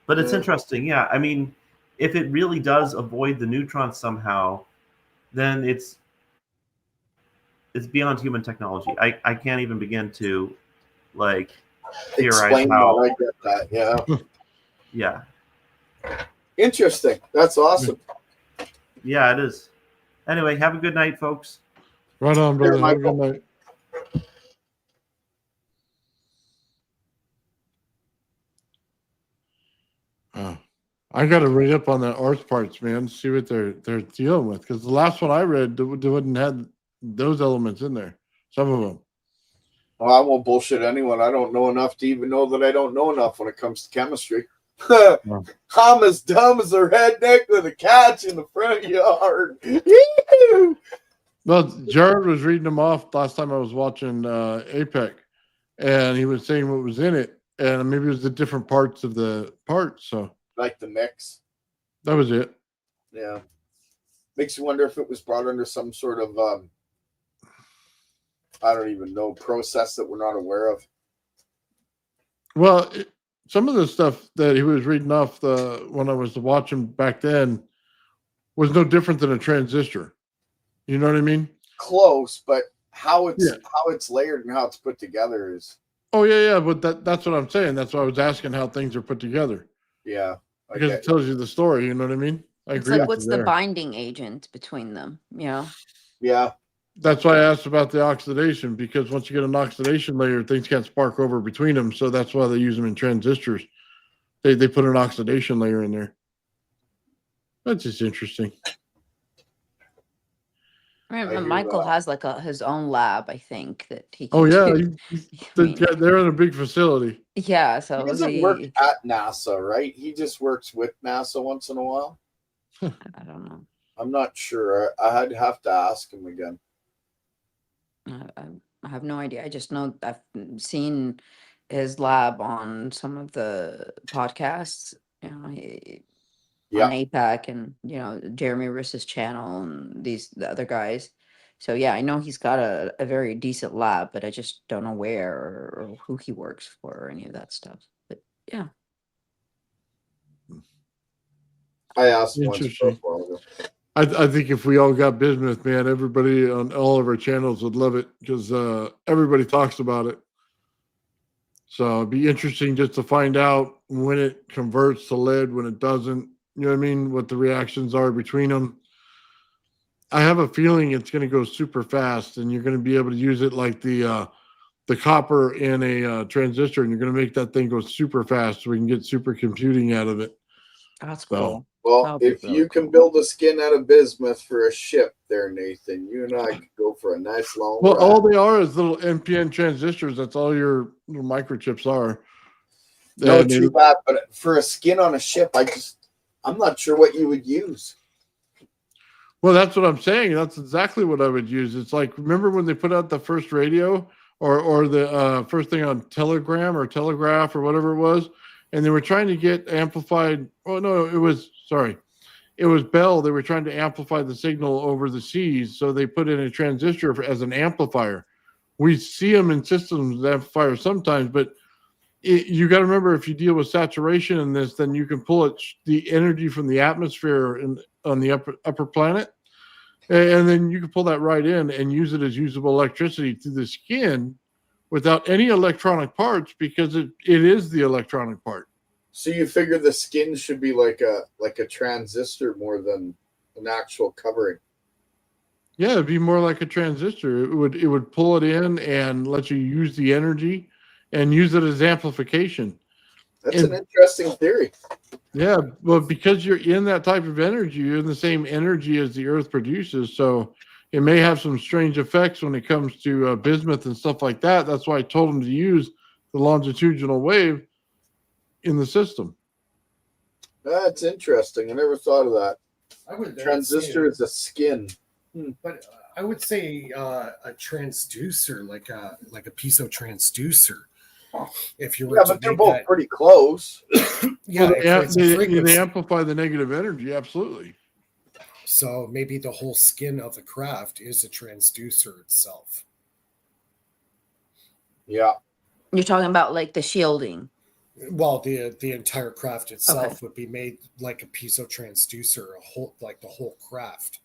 But it's interesting, yeah. I mean, if it really does avoid the neutrons somehow, then it's beyond human technology. I can't even begin to like theorize Explain how. that. I get that. Yeah. Yeah. Interesting. That's awesome. Yeah, it is. Anyway, have a good night, folks. Right on, brother. Have a good night. I got to read up on that arts parts, man. See what they're dealing with, because the last one I read wouldn't have those elements in there. Some of them. Well, I won't bullshit anyone. I don't know enough to even know that I don't know enough when it comes to chemistry. I'm as dumb as a redneck with a catch in the front yard. Well, Jared was reading them off last time I was watching APEC, and he was saying what was in it, and maybe it was the different parts of the parts. So, like the mix. That was it. Yeah. Makes you wonder if it was brought under some sort of, I don't even know, process that we're not aware of. Well, some of the stuff that he was reading off when I was watching back then was no different than a transistor. You know what I mean? Close, but how it's layered and how it's put together is. Oh yeah, but that's what I'm saying. That's why I was asking how things are put together. Yeah, because it tells you the story. You know what I mean? I It's agree. like, what's the binding agent between them? Yeah. That's why I asked about the oxidation, because once you get an oxidation layer, things can't spark over between them. So that's why they use them in transistors. They put an oxidation layer in there. That's just interesting. Michael has like his own lab, I think, that he can. Oh yeah, do. they're in a big facility. Yeah, so he doesn't work at NASA, right? He just works with NASA once in a while. I don't know. I'm not sure. I'd have to ask him again. I have no idea. I just know I've seen his lab on some of the podcasts. On APAC and Jeremy Riss's channel and the other guys. So yeah, I know he's got a very decent lab, but I just don't know where or who he works for or any of that stuff. But yeah. I asked once. I think if we all got bismuth, man, everybody on all of our channels would love it, because everybody talks about it. So it'd be interesting just to find out when it converts to lead, when it doesn't. You know what I mean? What the reactions are between them. I have a feeling it's going to go super fast, and you're going to be able to use it like the copper in a transistor, and you're going to make that thing go super fast, so we can get super computing out of it. That's cool. Well, if you can build a skin out of bismuth for a ship there, Nathan, you and I could go for a nice long ride. All they are is little NPN transistors. That's all your little microchips are. No, too bad. But for a skin on a ship, I'm not sure what you would use. Well, that's what I'm saying. That's exactly what I would use. It's like, remember when they put out the first radio or the first thing on Telegram or Telegraph or whatever it was, and they were trying to get amplified. Oh, no, it was Bell. They were trying to amplify the signal over the seas, so they put in a transistor as an amplifier. We see them in systems amplifiers sometimes, but you got to remember, if you deal with saturation in this, then you can pull the energy from the atmosphere on the upper planet, and then you can pull that right in and use it as usable electricity to the skin without any electronic parts, because it is the electronic part. So you figure the skin should be like a transistor more than an actual covering. Yeah, it'd be more like a transistor. It would pull it in and let you use the energy and use it as amplification. That's an interesting theory. Yeah, well, because you're in that type of energy, you're in the same energy as the Earth produces. So it may have some strange effects when it comes to bismuth and stuff like that. That's why I told them to use the longitudinal wave in the system. That's interesting. I never thought of that. I would Transistor is a skin. but I would say a transducer, like a piezo transducer. If you were Yeah, to but they're make both that, pretty close. yeah, Well, it creates a they frequency. amplify the negative energy. Absolutely. So maybe the whole skin of the craft is a transducer itself. Yeah. You're talking about like the shielding. Well, the entire craft itself Okay. would be made like a piezo transducer, a whole like the whole craft.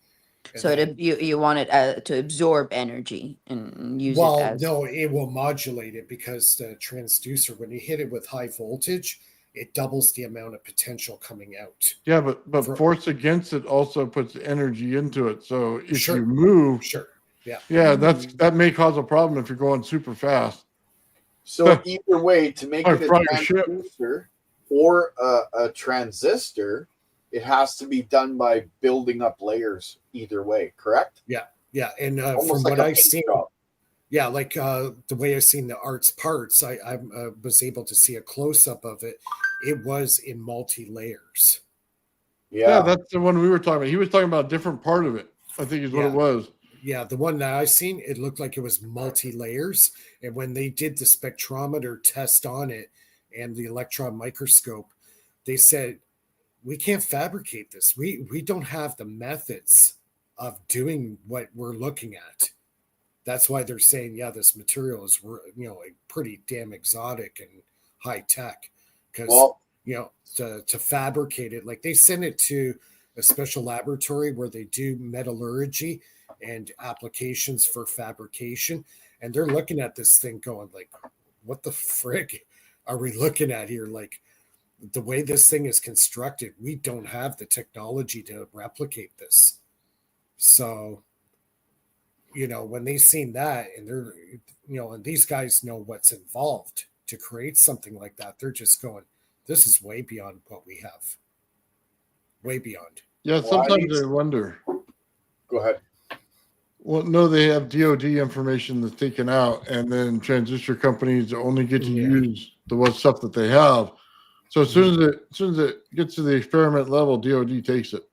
And So then- you want it to absorb energy and use it well, as. no, it will modulate it because the transducer, when you hit it with high voltage, it doubles the amount of potential coming out. Yeah, but For- force against it also puts energy into it. So if Sure. you move, Sure. Yeah. yeah, that may cause a problem if you're going super fast. So either way, to make Or it a fry a ship. transducer or a transistor, it has to be done by building up layers. Either way, correct? Yeah. And from Almost like what a I've paint seen, job. yeah, like the way I've seen the art's parts, I was able to see a close up of it. It was in multi layers. Yeah, Yeah. that's the one we were talking about. He was talking about a different part of it, I think is what Yeah. it was. Yeah, the one that I seen, it looked like it was multi layers. And when they did the spectrometer test on it and the electron microscope, they said, we can't fabricate this. We don't have the methods of doing what we're looking at. That's why they're saying, yeah, this material is, like pretty damn exotic and high tech. Because, Well, to fabricate it, like they send it to a special laboratory where they do metallurgy and applications for fabrication. And they're looking at this thing going like, what the frig are we looking at here? Like the way this thing is constructed, we don't have the technology to replicate this. So, when they seen that and they're, and these guys know what's involved to create something like that, they're just going, this is way beyond what we have. Way beyond. Yeah, Well, I sometimes need- I wonder. go ahead. Well, no, they have DoD information that's taken out, and then transistor companies only get to Yeah. use the what stuff that they have. So as soon as it gets to the experiment level, DoD takes it.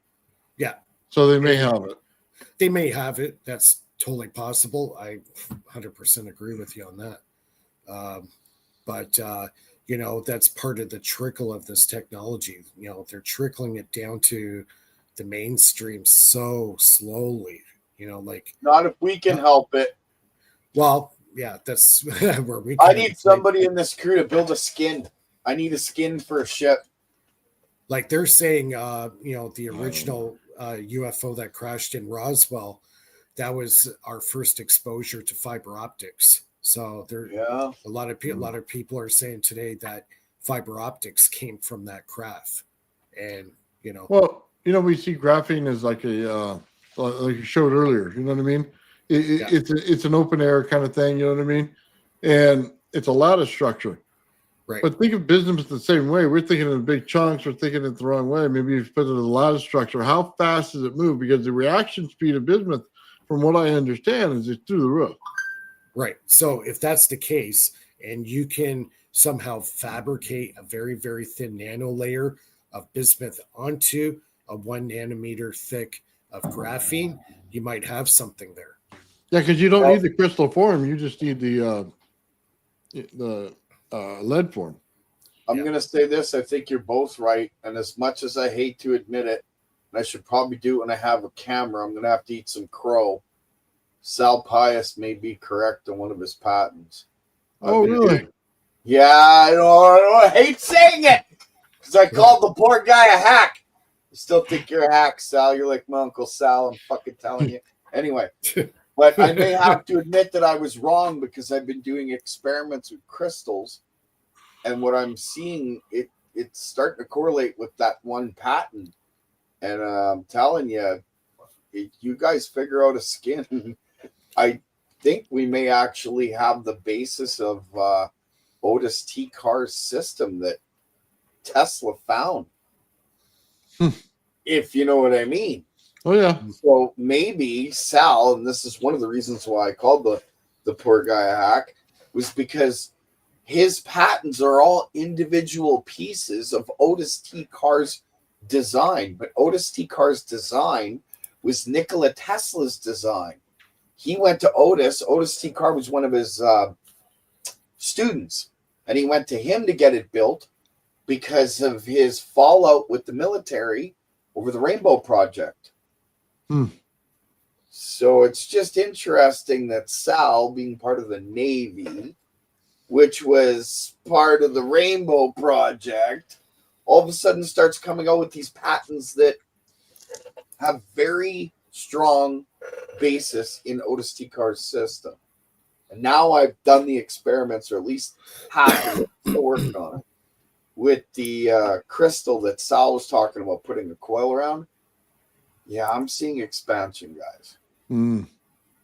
Yeah. So they may have it. They may have it. That's totally possible. I 100% agree with you on that. But that's part of the trickle of this technology. They're trickling it down to the mainstream so slowly, like, Not if we can help it. well, yeah, that's where we I come need in. somebody in this crew to build a skin. I need a skin for a ship. Like they're saying, the original UFO that crashed in Roswell, that was our first exposure to fiber optics. So there, Yeah. a lot of people are saying today that fiber optics came from that craft, and Well, we see graphene as like a like you showed earlier. You know what I mean? Yeah. It's an open air kind of thing. You know what I mean? And it's a lattice structure. right, But think of bismuth the same way. We're thinking in big chunks. We're thinking it the wrong way. Maybe if you put it in a lattice structure, how fast does it move? Because the reaction speed of bismuth, from what I understand, is it's through the roof. right. So if that's the case, and you can somehow fabricate a very, very thin nano layer of bismuth onto a 1 nanometer thick of graphene, you might have something there. Yeah, because you don't need the crystal form. You just need the lead form. I'm Yeah. going to say this. I think you're both right. And as much as I hate to admit it, and I should probably do it when I have a camera, I'm going to have to eat some crow. Sal Pius may be correct on one of his patents. Oh, really? Yeah, I hate saying it because I called the poor guy a hack. You still think you're a hack, Sal? You're like my Uncle Sal. I'm fucking telling you. Anyway, but I may have to admit that I was wrong because I've been doing experiments with crystals, and what I'm seeing, it's starting to correlate with that one patent. And I'm telling you, if you guys figure out a skin, I think we may actually have the basis of Otis T. Carr's system that Tesla found. If you know what I mean. Oh yeah. So maybe Sal, and this is one of the reasons why I called the poor guy a hack, was because his patents are all individual pieces of Otis T. Carr's design. But Otis T. Carr's design was Nikola Tesla's design. He went to Otis. Otis T. Carr was one of his students, and he went to him to get it built because of his fallout with the military over the Rainbow Project. So it's just interesting that Sal, being part of the Navy, which was part of the Rainbow Project, all of a sudden starts coming out with these patents that have very strong basis in Otis T. Carr's system. And now I've done the experiments, or at least half of it, still working on it, with the crystal that Sal was talking about putting a coil around. Yeah, I'm seeing expansion, guys.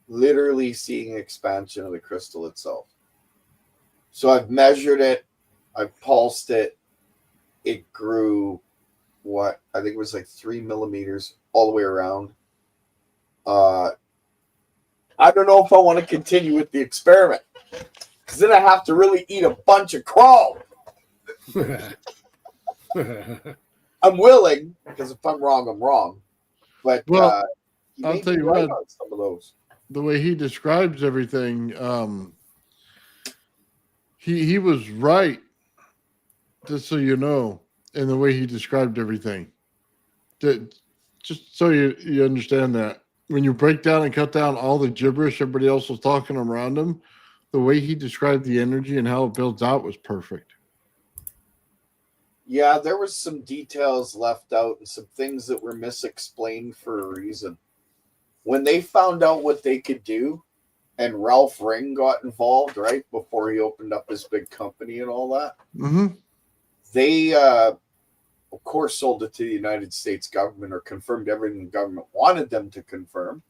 Literally seeing expansion of the crystal itself. So I've measured it, I've pulsed it. It grew, I think it was like 3 millimeters all the way around. I don't know if I want to continue with the experiment, because then I have to really eat a bunch of crawl. I'm willing, because if I'm wrong, I'm wrong. But Well, I'll tell you what, on some of those. The way he describes everything, he was right, just so you know, in the way he described everything. Just so you understand that. When you break down and cut down all the gibberish everybody else was talking around him, the way he described the energy and how it builds out was perfect. Yeah, there was some details left out and some things that were misexplained for a reason. When they found out what they could do, and Ralph Ring got involved, right, before he opened up his big company and all that, they, of course, sold it to the United States government, or confirmed everything the government wanted them to confirm.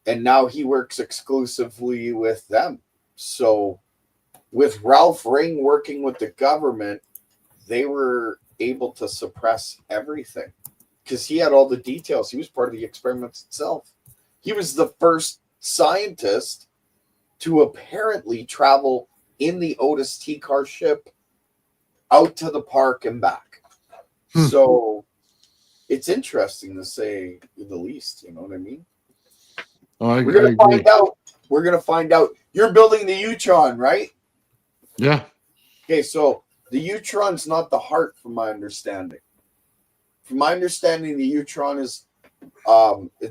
And now he works exclusively with them. So with Ralph Ring working with the government, they were able to suppress everything because he had all the details. He was part of the experiments itself. He was the first scientist to apparently travel in the Otis T. Carr ship out to the park and back. So it's interesting, to say the least. You know what I mean? We're going to find out. We're going to find out. You're building the Utron, right? Yeah. Okay, so the Utron's not the heart, from my understanding. From my understanding, the Utron is,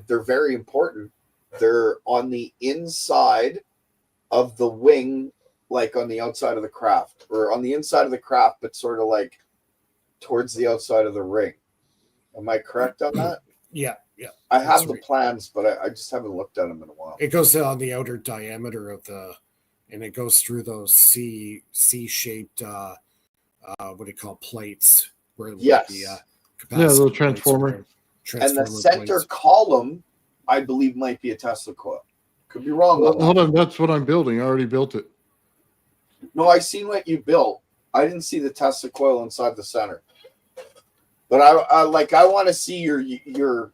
they're very important. They're on the inside of the wing, like on the outside of the craft, or on the inside of the craft, but sort of like towards the outside of the ring. Am I correct on that? Yeah. I have the plans, but I just haven't looked at them in a while. It goes on the outer diameter of and it goes through those C-shaped, what do you call plates? Where yes. The little transformer. And the center plates. Column, I believe, might be a Tesla coil. Could be wrong. Hold on, that's what I'm building. I already built it. No, I seen what you built. I didn't see the Tesla coil inside the center. But I want to see your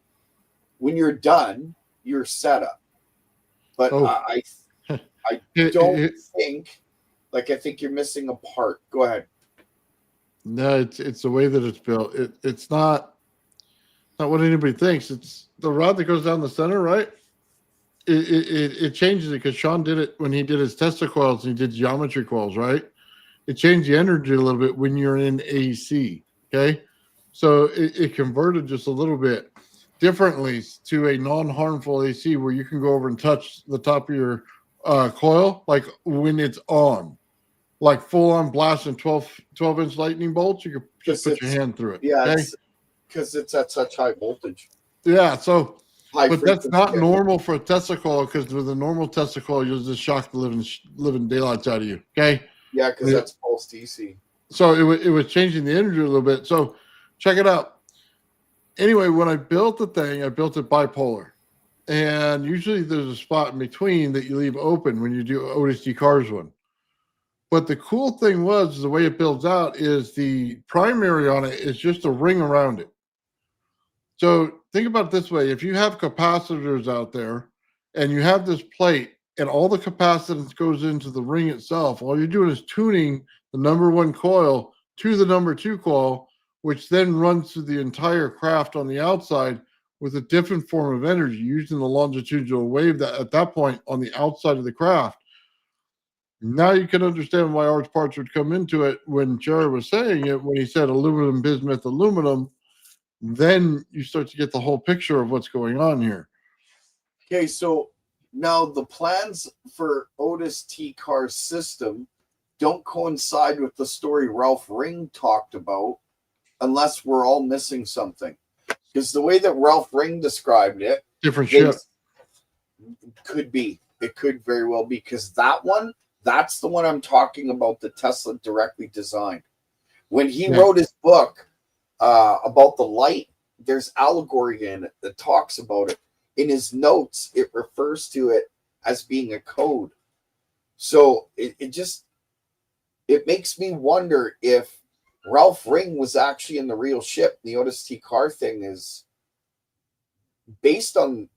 when you're done, your setup. But I don't think, I think you're missing a part. Go ahead. No, it's the way that it's built. It's not what anybody thinks. It's the rod that goes down the center, right? It changes it because Sean did it when he did his Tesla coils and he did geometry coils, right? It changed the energy a little bit when you're in AC. Okay, so it converted just a little bit differently to a non-harmful AC where you can go over and touch the top of your coil, like when it's on, like full on blasting 12-inch lightning bolts. You can just put your hand through it. Yeah, because it's at such high voltage. Yeah, so but that's not normal for a Tesla coil, because with a normal Tesla coil, you'll just shock the living daylights out of you. Okay. Yeah, because that's pulse DC. So it was changing the energy a little bit. So check it out. Anyway, when I built the thing, I built it bipolar. And usually there's a spot in between that you leave open when you do Otis T. Carr's one. But the cool thing was the way it builds out is the primary on it is just a ring around it. So think about it this way. If you have capacitors out there and you have this plate and all the capacitance goes into the ring itself, all you're doing is tuning the number 1 coil to the number 2 coil, which then runs through the entire craft on the outside with a different form of energy using the longitudinal wave that at that point on the outside of the craft. Now you can understand why Art's Parts would come into it when Jerry was saying it, when he said aluminum, bismuth, aluminum. Then you start to get the whole picture of what's going on here. Okay, so now the plans for Otis T. Carr's system don't coincide with the story Ralph Ring talked about unless we're all missing something. Because the way that Ralph Ring described it, different ship. Could be. It could very well be, because that's the one I'm talking about that Tesla directly designed. When he wrote his book about the light, there's allegory in it that talks about it. In his notes, it refers to it as being a code. So it makes me wonder if Ralph Ring was actually in the real ship. The Otis T. Carr thing is based on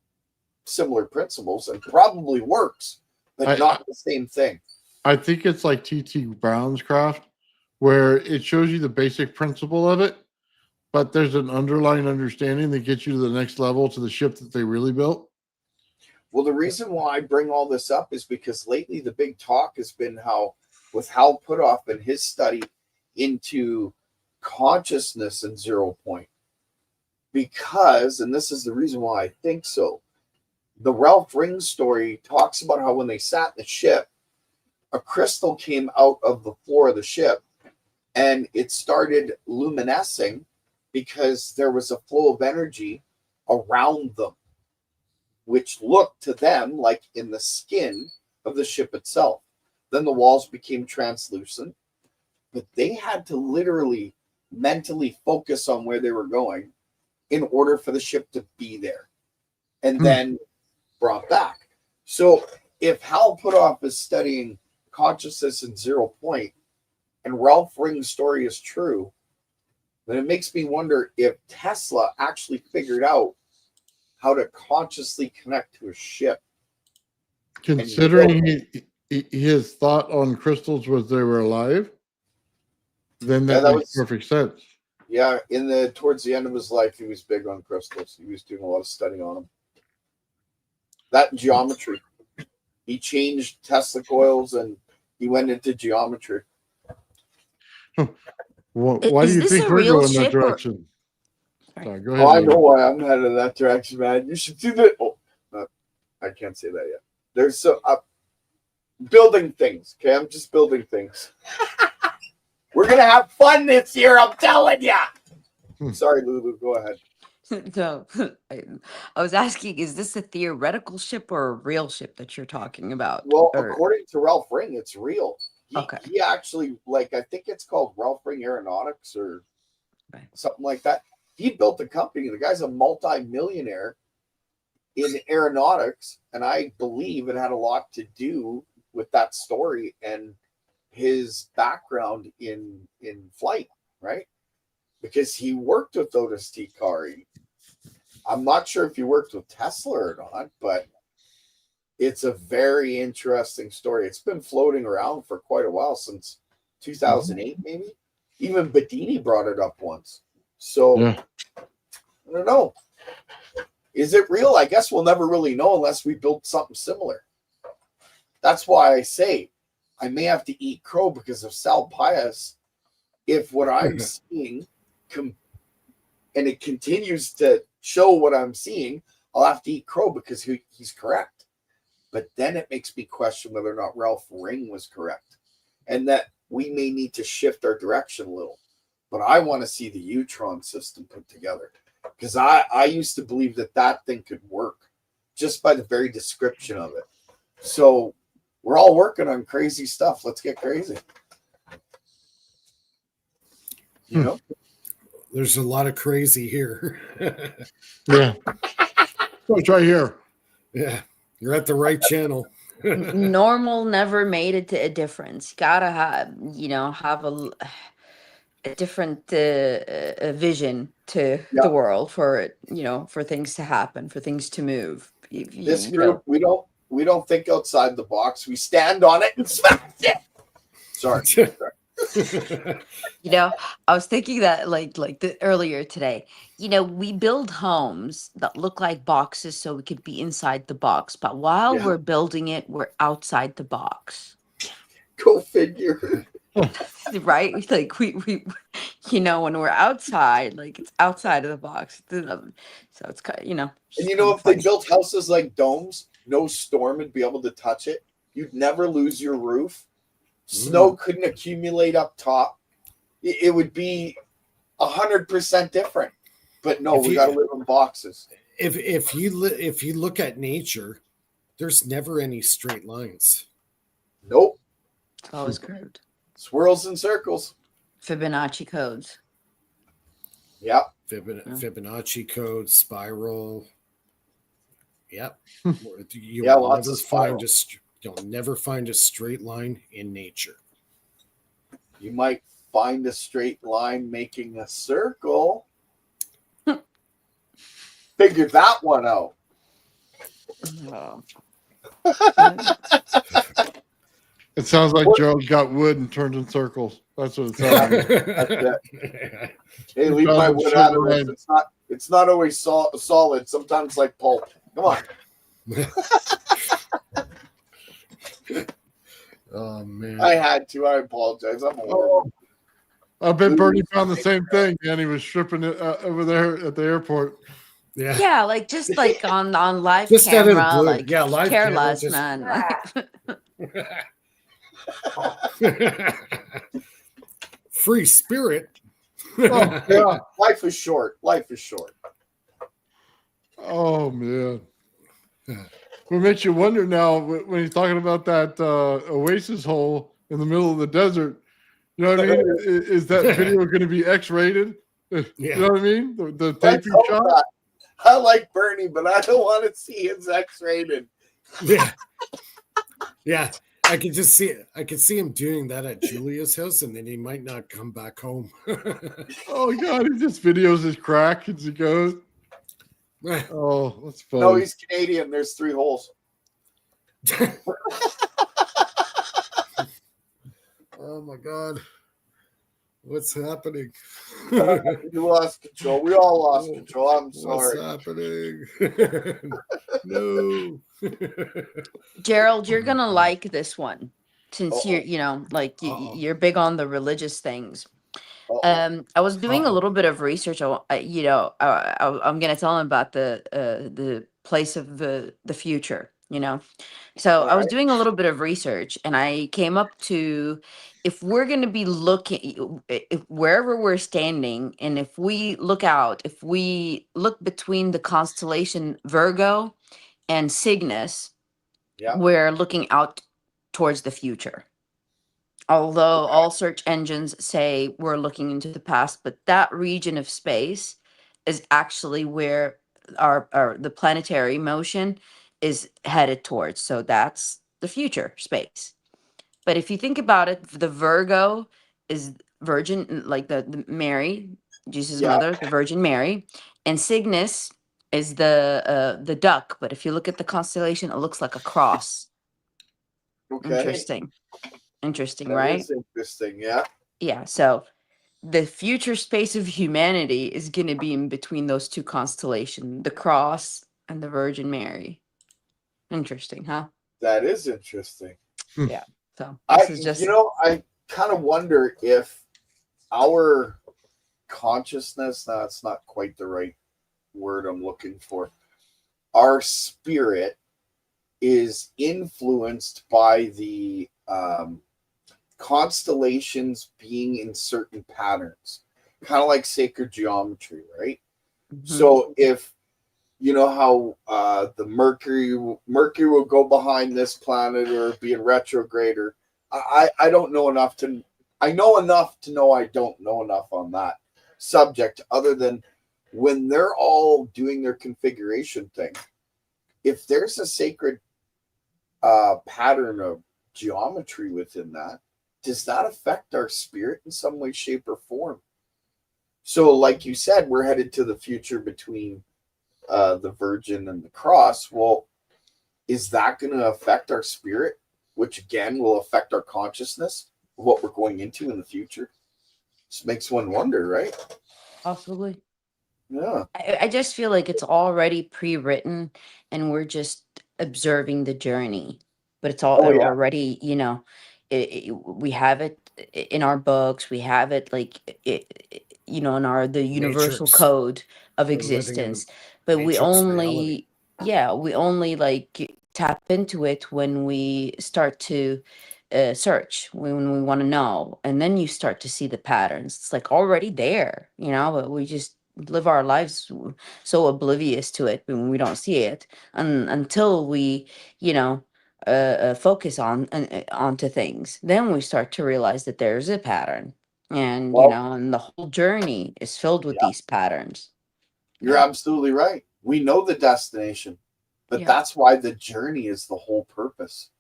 similar principles and probably works, but not the same thing. I think it's like T.T. Brown's craft, where it shows you the basic principle of it, but there's an underlying understanding that gets you to the next level to the ship that they really built. Well, the reason why I bring all this up is because lately the big talk has been how, with Hal Puthoff and his study into consciousness and 0 point, because, and this is the reason why I think so, the Ralph Ring story talks about how when they sat in the ship, a crystal came out of the floor of the ship and it started luminescing because there was a flow of energy around them, which looked to them like in the skin of the ship itself. Then the walls became translucent, but they had to literally mentally focus on where they were going in order for the ship to be there and then brought back. So if Hal Puthoff is studying consciousness in 0 point and Ralph Ring's story is true, then it makes me wonder if Tesla actually figured out how to consciously connect to a ship. Considering his thought on crystals was they were alive, then that makes perfect sense. Yeah, towards the end of his life, he was big on crystals. He was doing a lot of study on them. That geometry. He changed Tesla coils and he went into geometry. Why do you think we're going that direction? Sorry, go ahead. I know why I'm headed in that direction, man. You should do that. Oh, I can't say that yet. There's building things. Okay, I'm just building things. We're gonna have fun this year. I'm telling ya. Sorry, Lulu. Go ahead. No, I was asking, is this a theoretical ship or a real ship that you're talking about? Well, according to Ralph Ring, it's real. Okay. He actually, I think it's called Ralph Ring Aeronautics or something like that. He built a company. The guy's a multi-millionaire in aeronautics, and I believe it had a lot to do with that story and his background in flight, right? Because he worked with Otis T. Carr. I'm not sure if he worked with Tesla or not, but it's a very interesting story. It's been floating around for quite a while, since 2008, maybe. Even Bedini brought it up once. So, I don't know. Is it real? I guess we'll never really know unless we build something similar. That's why I say I may have to eat crow because of Sal Pius. If what I'm seeing and it continues to show what I'm seeing, I'll have to eat crow because he's correct. But then it makes me question whether or not Ralph Ring was correct and that we may need to shift our direction a little. But I want to see the Utron system put together because I used to believe that thing could work just by the very description of it. So we're all working on crazy stuff. Let's get crazy. You know? There's a lot of crazy here. Yeah. So it's right here. Yeah. You're at the right channel. Normal never made it to a difference. Gotta have, have a different vision to Yeah, the world for it, for things to happen, for things to move. this group, we don't think outside the box. We stand on it and smash it. Sorry. I was thinking that earlier today. We build homes that look like boxes so we could be inside the box, but while Yeah. we're building it, we're outside the box. Go figure. Right? Like we when we're outside, like it's outside of the box. So it's kind And just you kind know, of if they funny. built houses like domes, no storm would be able to touch it. You'd never lose your roof. Snow couldn't accumulate up top. It would be 100% different. But no, we got to live in boxes. If you look at nature, there's never any straight lines. Nope. It's always curved. Swirls and circles. Fibonacci codes. Yep. Fibonacci code, spiral. Yep. You'll Yeah, lots never of spiral. you'll never find a straight line in nature. You might find a straight line making a circle. Figure that one out. Oh. It sounds like Gerald got wood and turned in circles. That's what it sounds like. That's it. Hey, leave my wood out of this. It's not always solid. Sometimes like pulp. Come on. Oh man. I had to. I apologize. I'm horrible. I bet Bernie found the same thing, and he was stripping it over there at the airport. Yeah, just on live Just out of the camera, blue. Live care camera, less, just- man. Free spirit. Oh, yeah. Life is short. Life is short. Oh man. What makes you wonder now when you're talking about that oasis hole in the middle of the desert? You know what I mean? Is that video going to be X-rated? Yeah. You know what I mean? The Let's taping hope shot. not. I like Bernie, but I don't want to see his X-rated. Yeah. Yeah. I could see him doing that at Julia's house, and then he might not come back home. Oh God, he just videos his crack as he goes. Oh, that's funny. No, he's Canadian. There's 3 holes. Oh my God. What's happening? You lost control. We all lost control. I'm sorry. What's happening? No. Gerald, you're gonna like this one since you're Uh-oh. you're big on the religious things. Uh-oh. I was doing a little bit of research. I'm gonna tell him about the place of the future. So I was doing a little bit of research, and I came up to, if we're going to be looking, if wherever we're standing, and if we look between the constellation Virgo and Cygnus, Yeah. we're looking out towards the future. Although all search engines say we're looking into the past, but that region of space is actually where the planetary motion is headed towards. So that's the future space. But if you think about it, the Virgo is Virgin, like the Mary, Jesus' mother, the Virgin Mary, and Cygnus is the duck. But if you look at the constellation, it looks like a cross. Okay. Interesting, That right? is interesting. Yeah. Yeah. So the future space of humanity is going to be in between those two constellations, the cross and the Virgin Mary. Interesting, huh? That is interesting. Yeah. So I this is just I kind of wonder if our consciousness, that's not quite the right word I'm looking for. Our spirit is influenced by the constellations being in certain patterns, kind of like sacred geometry, right? So if you know how the Mercury will go behind this planet or be in retrograde, or I don't know enough to. I know enough to know I don't know enough on that subject, other than when they're all doing their configuration thing. If there's a sacred pattern of geometry within that, does that affect our spirit in some way, shape, or form? So, like you said, we're headed to the future between the Virgin and the Cross. Well, is that going to affect our spirit, which again will affect our consciousness of what we're going into in the future? Just makes one wonder, right? Possibly. Yeah. I just feel like it's already pre-written and we're just observing the journey. But it's all Oh yeah. already, we have it in our books. We have it in the universal Matrix. code of We're living in existence. But we Matrix reality. only like tap into it when we start to search, when we want to know, and then you start to see the patterns. It's like already there, but we just live our lives so oblivious to it when we don't see it, until we focus onto things. Then we start to realize that there's a pattern, and Well, and the whole journey is filled with yeah, these patterns. you're absolutely right. We know the destination, but Yeah. that's why the journey is the whole purpose.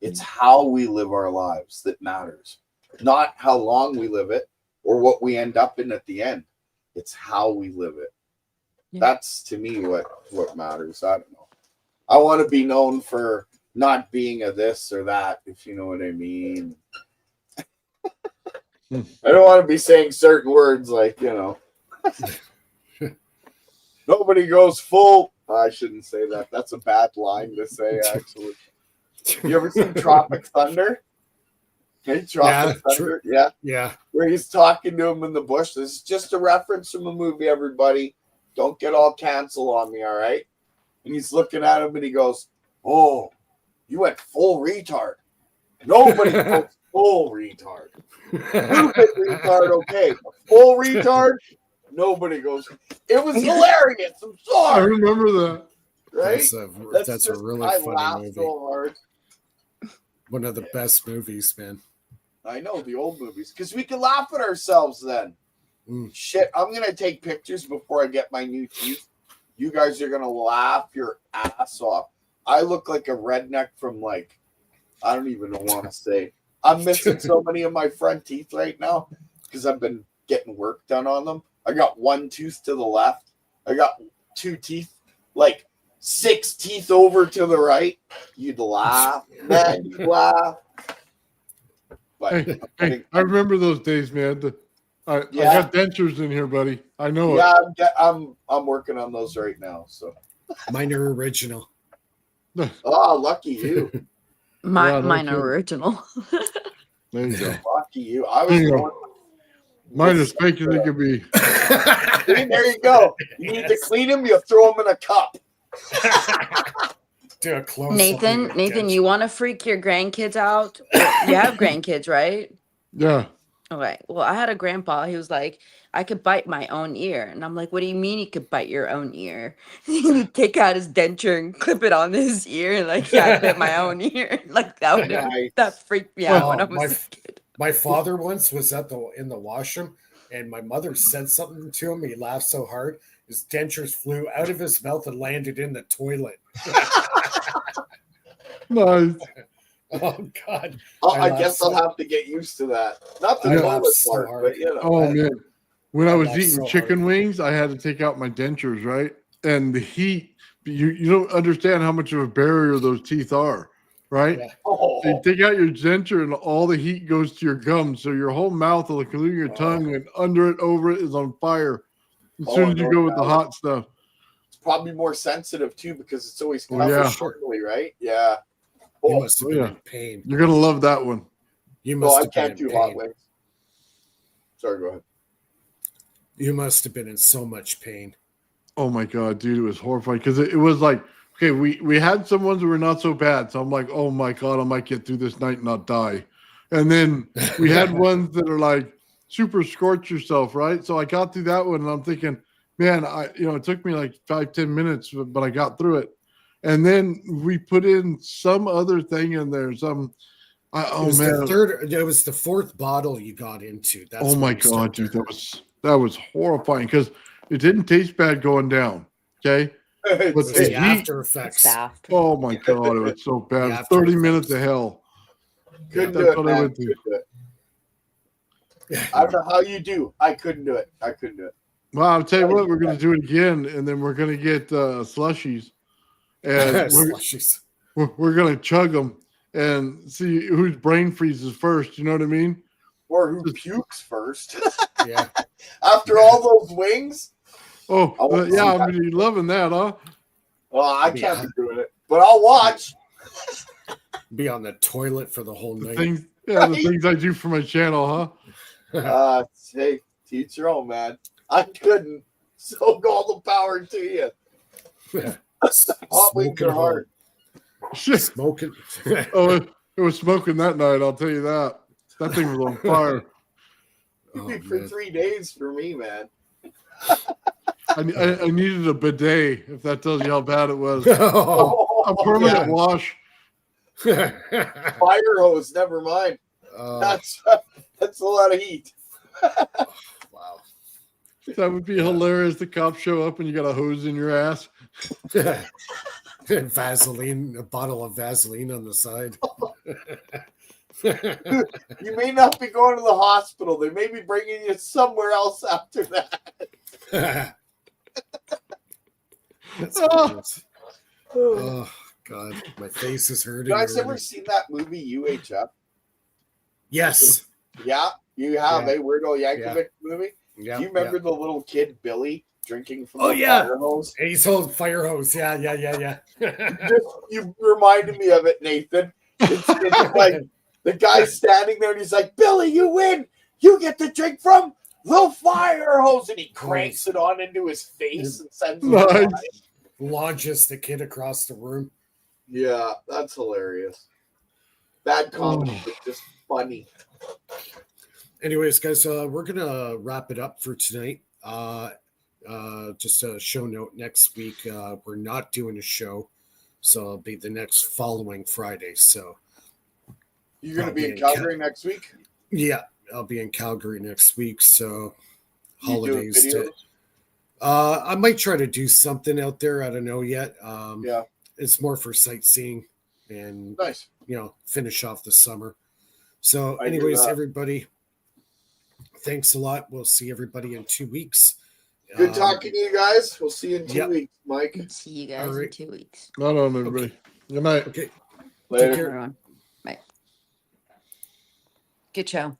It's how we live our lives that matters, not how long we live it or what we end up in at the end. It's how we live it. Yeah. That's to me what matters. I don't know. I want to be known for not being a this or that, if you know what I mean. I don't want to be saying certain words like, nobody goes full. I shouldn't say that. That's a bad line to say, actually. You ever seen Tropic Thunder? Okay, Tropic Thunder, yeah. Yeah. Where he's talking to him in the bush. This is just a reference from a movie, everybody. Don't get all cancel on me, all right? And he's looking at him and he goes, "Oh, you went full retard." Nobody goes full retard. Stupid retard, okay. Full retard, nobody goes. It was hilarious. I'm I sorry. remember that. Right? That's a really I funny laughed movie. so hard. One of the best movies, man. I know, the old movies. Because we can laugh at ourselves then. Shit, I'm going to take pictures before I get my new teeth. You guys are going to laugh your ass off. I look like a redneck from I don't even want to say. I'm missing so many of my front teeth right now because I've been getting work done on them. I got one tooth to the left. I got two teeth, 6 teeth over to the right. You'd laugh, man. You'd laugh. But Hey, I remember those days, man. I got dentures in here, buddy. I know it. Yeah, I'm working on those right now. So mine are original. Oh, lucky you. Mine are original. There you go. Lucky you. I was mine is fake as it could be. There you go. You need to clean them, you throw them in a cup. Do a close Nathan, you want to freak your grandkids out? You have grandkids, right? Yeah. Okay. Well, I had a grandpa. He was like, I could bite my own ear. And I'm like, what do you mean you could bite your own ear? He would take out his denture and clip it on his ear. And I bit my own ear. That freaked me out when I was a kid. My father once was in the washroom and my mother said something to him. He laughed so hard. His dentures flew out of his mouth and landed in the toilet. Nice. Oh, God. I guess I'll have to get used to that. Not the toilet part, but Oh, man. When I was eating chicken wings, I had to take out my dentures, right? And the heat, you don't understand how much of a barrier those teeth are, right? Yeah. Oh. So you take out your denture and all the heat goes to your gums. So your whole mouth, including your tongue and under it, over it, is on fire. As soon as you go with the hot stuff. It's probably more sensitive, too, because it's always covered shortly, right? Yeah. You must have been in pain. You're going to love that one. You must I can't do hot wings. Sorry, go ahead. You must have been in so much pain. Oh, my God, dude. It was horrifying because it was like, okay, we had some ones that were not so bad. So I'm like, oh, my God, I might get through this night and not die. And then we had ones that are like super scorch yourself, right? So I got through that one and I'm thinking, man, it took me like 5-10 minutes, but I got through it. And then we put in some other thing in there. It was the fourth bottle you got into. That's oh my God, dude, that was horrifying because it didn't taste bad going down. Okay. But It's the the heat, after It's effects. the after. oh my God, it was so bad. The after 30 minutes effects. of hell. Couldn't That's do it, what I man. went through. Couldn't do it. I don't know how you do. I couldn't do it. I couldn't do it. Well, I'll tell you what, we're going to do it again, and then we're going to get slushies, and Slushies. we're going to chug them and see whose brain freezes first. You know what I mean? Or who pukes first? Yeah. After all those wings? Oh, I want to yeah, see I that. mean, you're loving that, huh? Well, I Yeah. can't be doing it, but I'll watch. Be on the toilet for the whole The night. things, yeah, the things I do for my channel, huh? Hey, teach your own, man. I couldn't. So all the power to you. Hot wings are hard. Shit. Smoking. Oh, it was smoking that night. I'll tell you that. That thing was on fire. It'd be for 3 days for me, man. I needed a bidet, if that tells you how bad it was. Oh, A permanent wash. Fire hose, never mind. That's a lot of heat. Wow. That would be hilarious. The cops show up and you got a hose in your ass. Vaseline, a bottle of Vaseline on the side. You may not be going to the hospital. They may be bringing you somewhere else after that. That's hilarious. Oh God, my face is hurting. You guys already. ever seen that movie UHF? Yes. Yeah, you have Yeah. a Weirdo Yankovic movie. Yeah. Do you remember the little kid Billy drinking from Oh, the yeah. fire hose? Yeah. He's holding fire hose. Yeah. You reminded me of it, Nathan. It's like the guy's standing there and he's like, Billy, you win. You get to drink from the fire hose. And he cranks it on into his face and sends him flying. Launches the kid across the room. Yeah, that's hilarious. Bad comedy, but just funny. Anyways, guys, we're gonna wrap it up for tonight. Just a show note: next week we're not doing a show, so it'll be the next following Friday. So you're gonna be in Calgary next week? Yeah, I'll be in Calgary next week. So You holidays. doing videos? I might try to do something out there. I don't know yet. Yeah, it's more for sightseeing and nice. Finish off the summer. So, I hear anyways, that. everybody, thanks a lot. We'll see everybody in 2 weeks. Good talking to you guys. We'll see you in 2 weeks, Mike. See you guys in 2 weeks. Not on everybody. Okay. Good night. Okay. Later. Take care. Everyone. Bye. Good show.